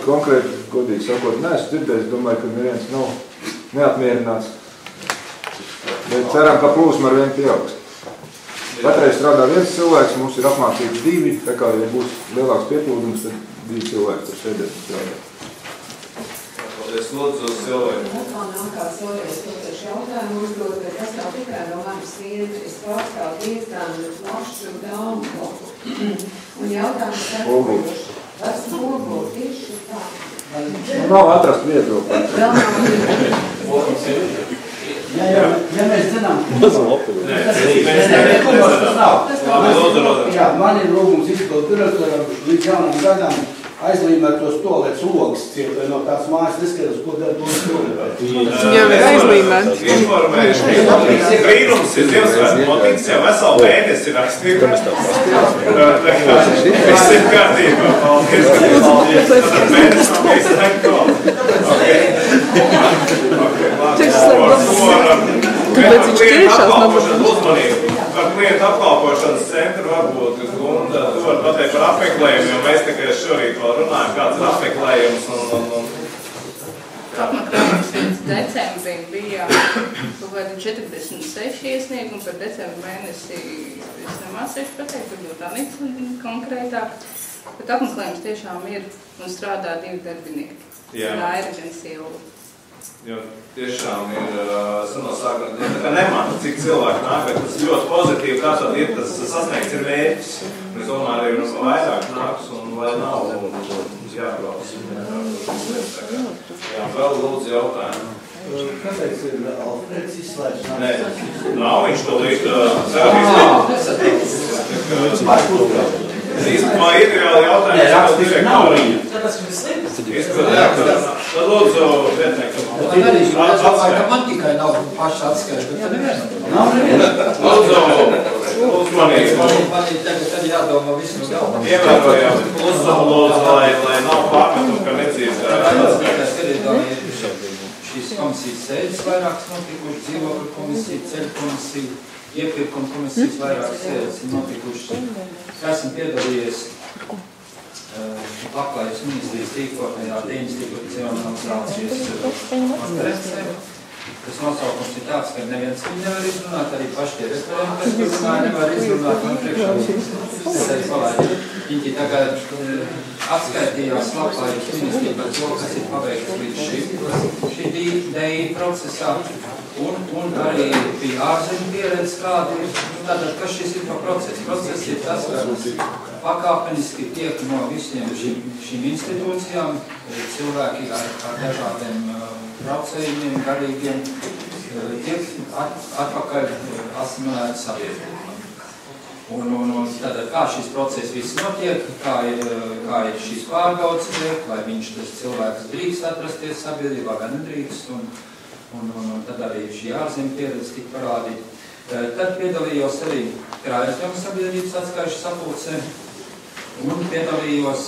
Konkrēti, godīgi sakot, neesmu dzirdējis, domāju, ka neviens nav neapmierināts. Bet ceram, ka plūsma ar vien pieaugs. Katreiz strādā viens cilvēks, mums ir apmācības 2, tā kā, ja būs lielāks pieplūdums, tad 2 cilvēki tur sēdēt un strādāt. Es lūdzu uz cilvēku. Atkal nav kāds vēlreiz tūkstoši jautājumu uzdot, bet tas nav tikai no manas viena. Es pārstāvu diezgan plašu dāmu bloku. Un jautājums sekojoši. Kas Ogulu tieši tā? Nav atrast viedokli. Vēl nav Ja mēs zinām, Tas man ir lūgums izpildu direktoram līdz jaunam gadam aizlīmēt tos toalets ogas, vai no tās mājas neskatās, ko dara tos toalets. Jau ir aizlīmēts. Brīnums ir Ziemassvētku noticis, jau veselu mēnesi ir aizlīmēts. Viss ir kārtībā. Paldies. Tad mēnesi nav Kāpēc viņš tiešās nav uzmanību? Par klientu apkalpošanas centru varbūt, un tu var pateikt par apmeklējumu, jo mēs tikai šorīt vēl runājam, kāds ir apmeklējums un... Apmeklējums līdz decembrim bija kaut kādi 46 iesniegumi, par decembru mēnesi es nemācīšu pateikt, varbūt tā nic konkrētāk, bet apmeklējums tiešām ir un strādā 2 darbinieki. Tā ir gan sieva. Jo tiešām ir sanosākot, ka nemāta, cik cilvēki nāk, bet tas ļoti pozitīvi, kā tad ir, tas sasniegts ir mērķis. Es domāju, arī vairāk nāks un vai nav, un jābrauc. Jā, vēl lūdzu jautājumu. Kāpēc ir Alfreds izslēgts? Nē, nav viņš to līdz īstenībā ideāli jautājums. Nē, rakstiski nav viņa. Tāpēc, ka tas slims. Tad lūdzu, vietniekam. Es domāju, ka man tikai nav paši atskaļi, bet tad nevienam. Nav nevienam. Lūdzu manīgi. Man ir tagad jādomā visu galvā. Ievērojām, lūdzu, lai nav pārmetumu, ka necīs. Šīs komisijas sēdes vairākas notikušas, dzīvokļu komisija, ceļu komisija, iepirkuma komisijas vairākas sēdes ir notikušas. Esmu piedalījies Labklājības ministrijas tīklotnējā dienas tīklotnējā konferencēm. Tas nosaukums ir tāds, ka neviens viņu nevar izrunāt, arī paši tie referenti, kas runāja, nevar izrunāt man priekšā. Viņi tagad atskaitījās labklājības ministrija par to, kas ir paveikts līdz šī DI procesā, un arī bija ārzemju pieredze kāda ir. Tātad, kas šis ir par procesu? Process ir tas, ka pakāpeniski tiek no visiem šīm institūcijām cilvēki ar dažādiem traucējumiem, garīgiem, tiek atpakaļ asimilēti sabiedrībā. Un tātad, kā šis process viss notiek, kā ir šīs pārbaudas tiek, vai viņš tas cilvēks drīkst atrasties sabiedrībā vai nedrīkst, un tad arī šī ārzemju pieredze tika parādīta. Tad piedalījos arī Krājasjomas sabiedrības atskaišu sapulcē, un piedalījos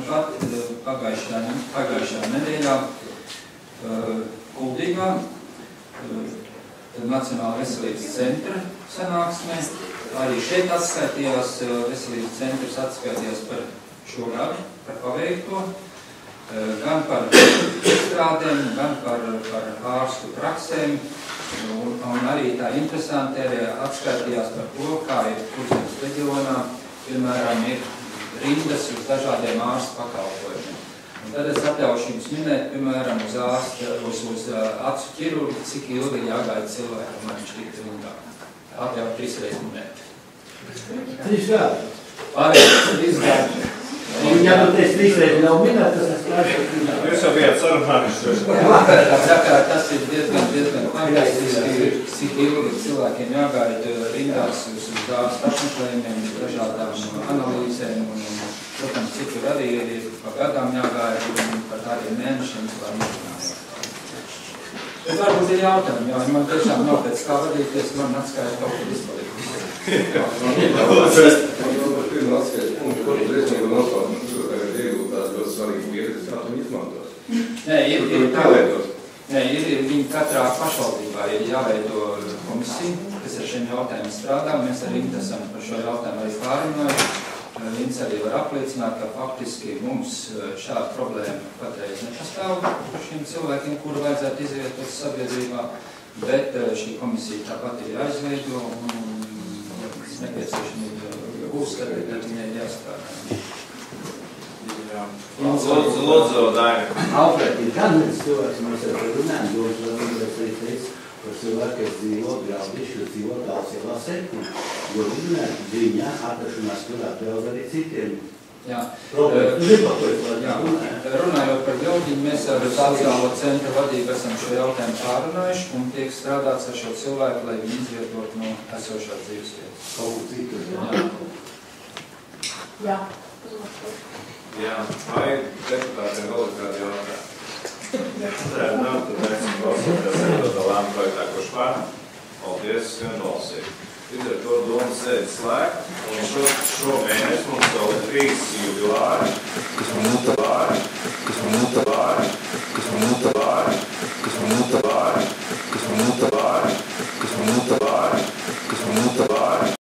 pat pagājušajā nedēļā Kuldīgā, Nacionāla veselības centra sanāksmē. Arī šeit atskaitījās, veselības centrs atskaitījās par šo gadu, par paveikto, gan par izstrādēm, gan par ārstu praksēm, un arī tā interesanti arī atskaitījās par to, kā ir Kurzemes reģionā, piemēram, ir rindas uz dažādiem ārstu pakalpojumiem. Un tad es atļaušu jums minēt, piemēram, uz acu ķirurgu, cik ilgi jāgaida cilvēkam, lai viņš tiktu rindā. Atļauju 3 reizes minēt. 3 gadi? Pārējais 3 gadi. Ja tu teici 3 reizes nav minēt, tas es klāšu. Jūs jau bijat sarunājušies. Tas ir diezgan fantastiski, cik ilgi cilvēkiem jāgaida rindās uz ārstu apmeklējumiem, dažādām analīzēm, un, protams, citur arī ir pa gadām jāgaida, un par tādiem mēnešiem vispār nezinājām. Bet varbūt ir jautājumi, jo man tiešām nav pēc kā vadīties, man atskaita kaut kur izpalikusi. Pirmā atskaita punktu, kur drēsnība nospārnums, tur tagad iegūtās ļoti svarīgi pieredzes, kā tu izmantos. Nē, ir viņi katrā pašvaldībā ir jāveido komisija, kas ar šiem jautājumiem strādā. Mēs arī esam par šo jautājumu arī pārunājuši. Viņš arī var apliecināt, ka faktiski mums šāda problēma patreiz nepastāv par šiem cilvēkiem, kuru vajadzētu izvietot sabiedrībā, bet šī komisija tāpat ir jāizveido un nepieciešamība uzskatīt, ka viņai jāstrādā. Lūdzu, Daini. Alfred, ir kādreiz cilvēks, mēs ar runājam, jūs arī teicu par cilvēku, kas dzīvo Graudiši, kas dzīvo Tālsielā 7, jo viņa atrašanās varētu vēl arī citiem. Jā, runājot par Ļaudiņu, mēs ar sociālo centra vadību esam šo jautājumu pārunājuši un tiek strādāts ar šo cilvēku, lai viņi izvietot no esošā dzīves vietas. Kaut citu. Jā. Jā, vai deputātiem vēl ir kādi jautājumi? Nav, tad esam balsoties ar lēmu projektā, kurš pār. Paldies, vienbalsīgi. Līdz ar to domu sēdi slēgt, un šo mēnesi mums vēl ir 3 jubilāri, kas man jātavāri, kas man jātavāri, kas man jātavāri, kas man jātavāri, kas man jātavāri.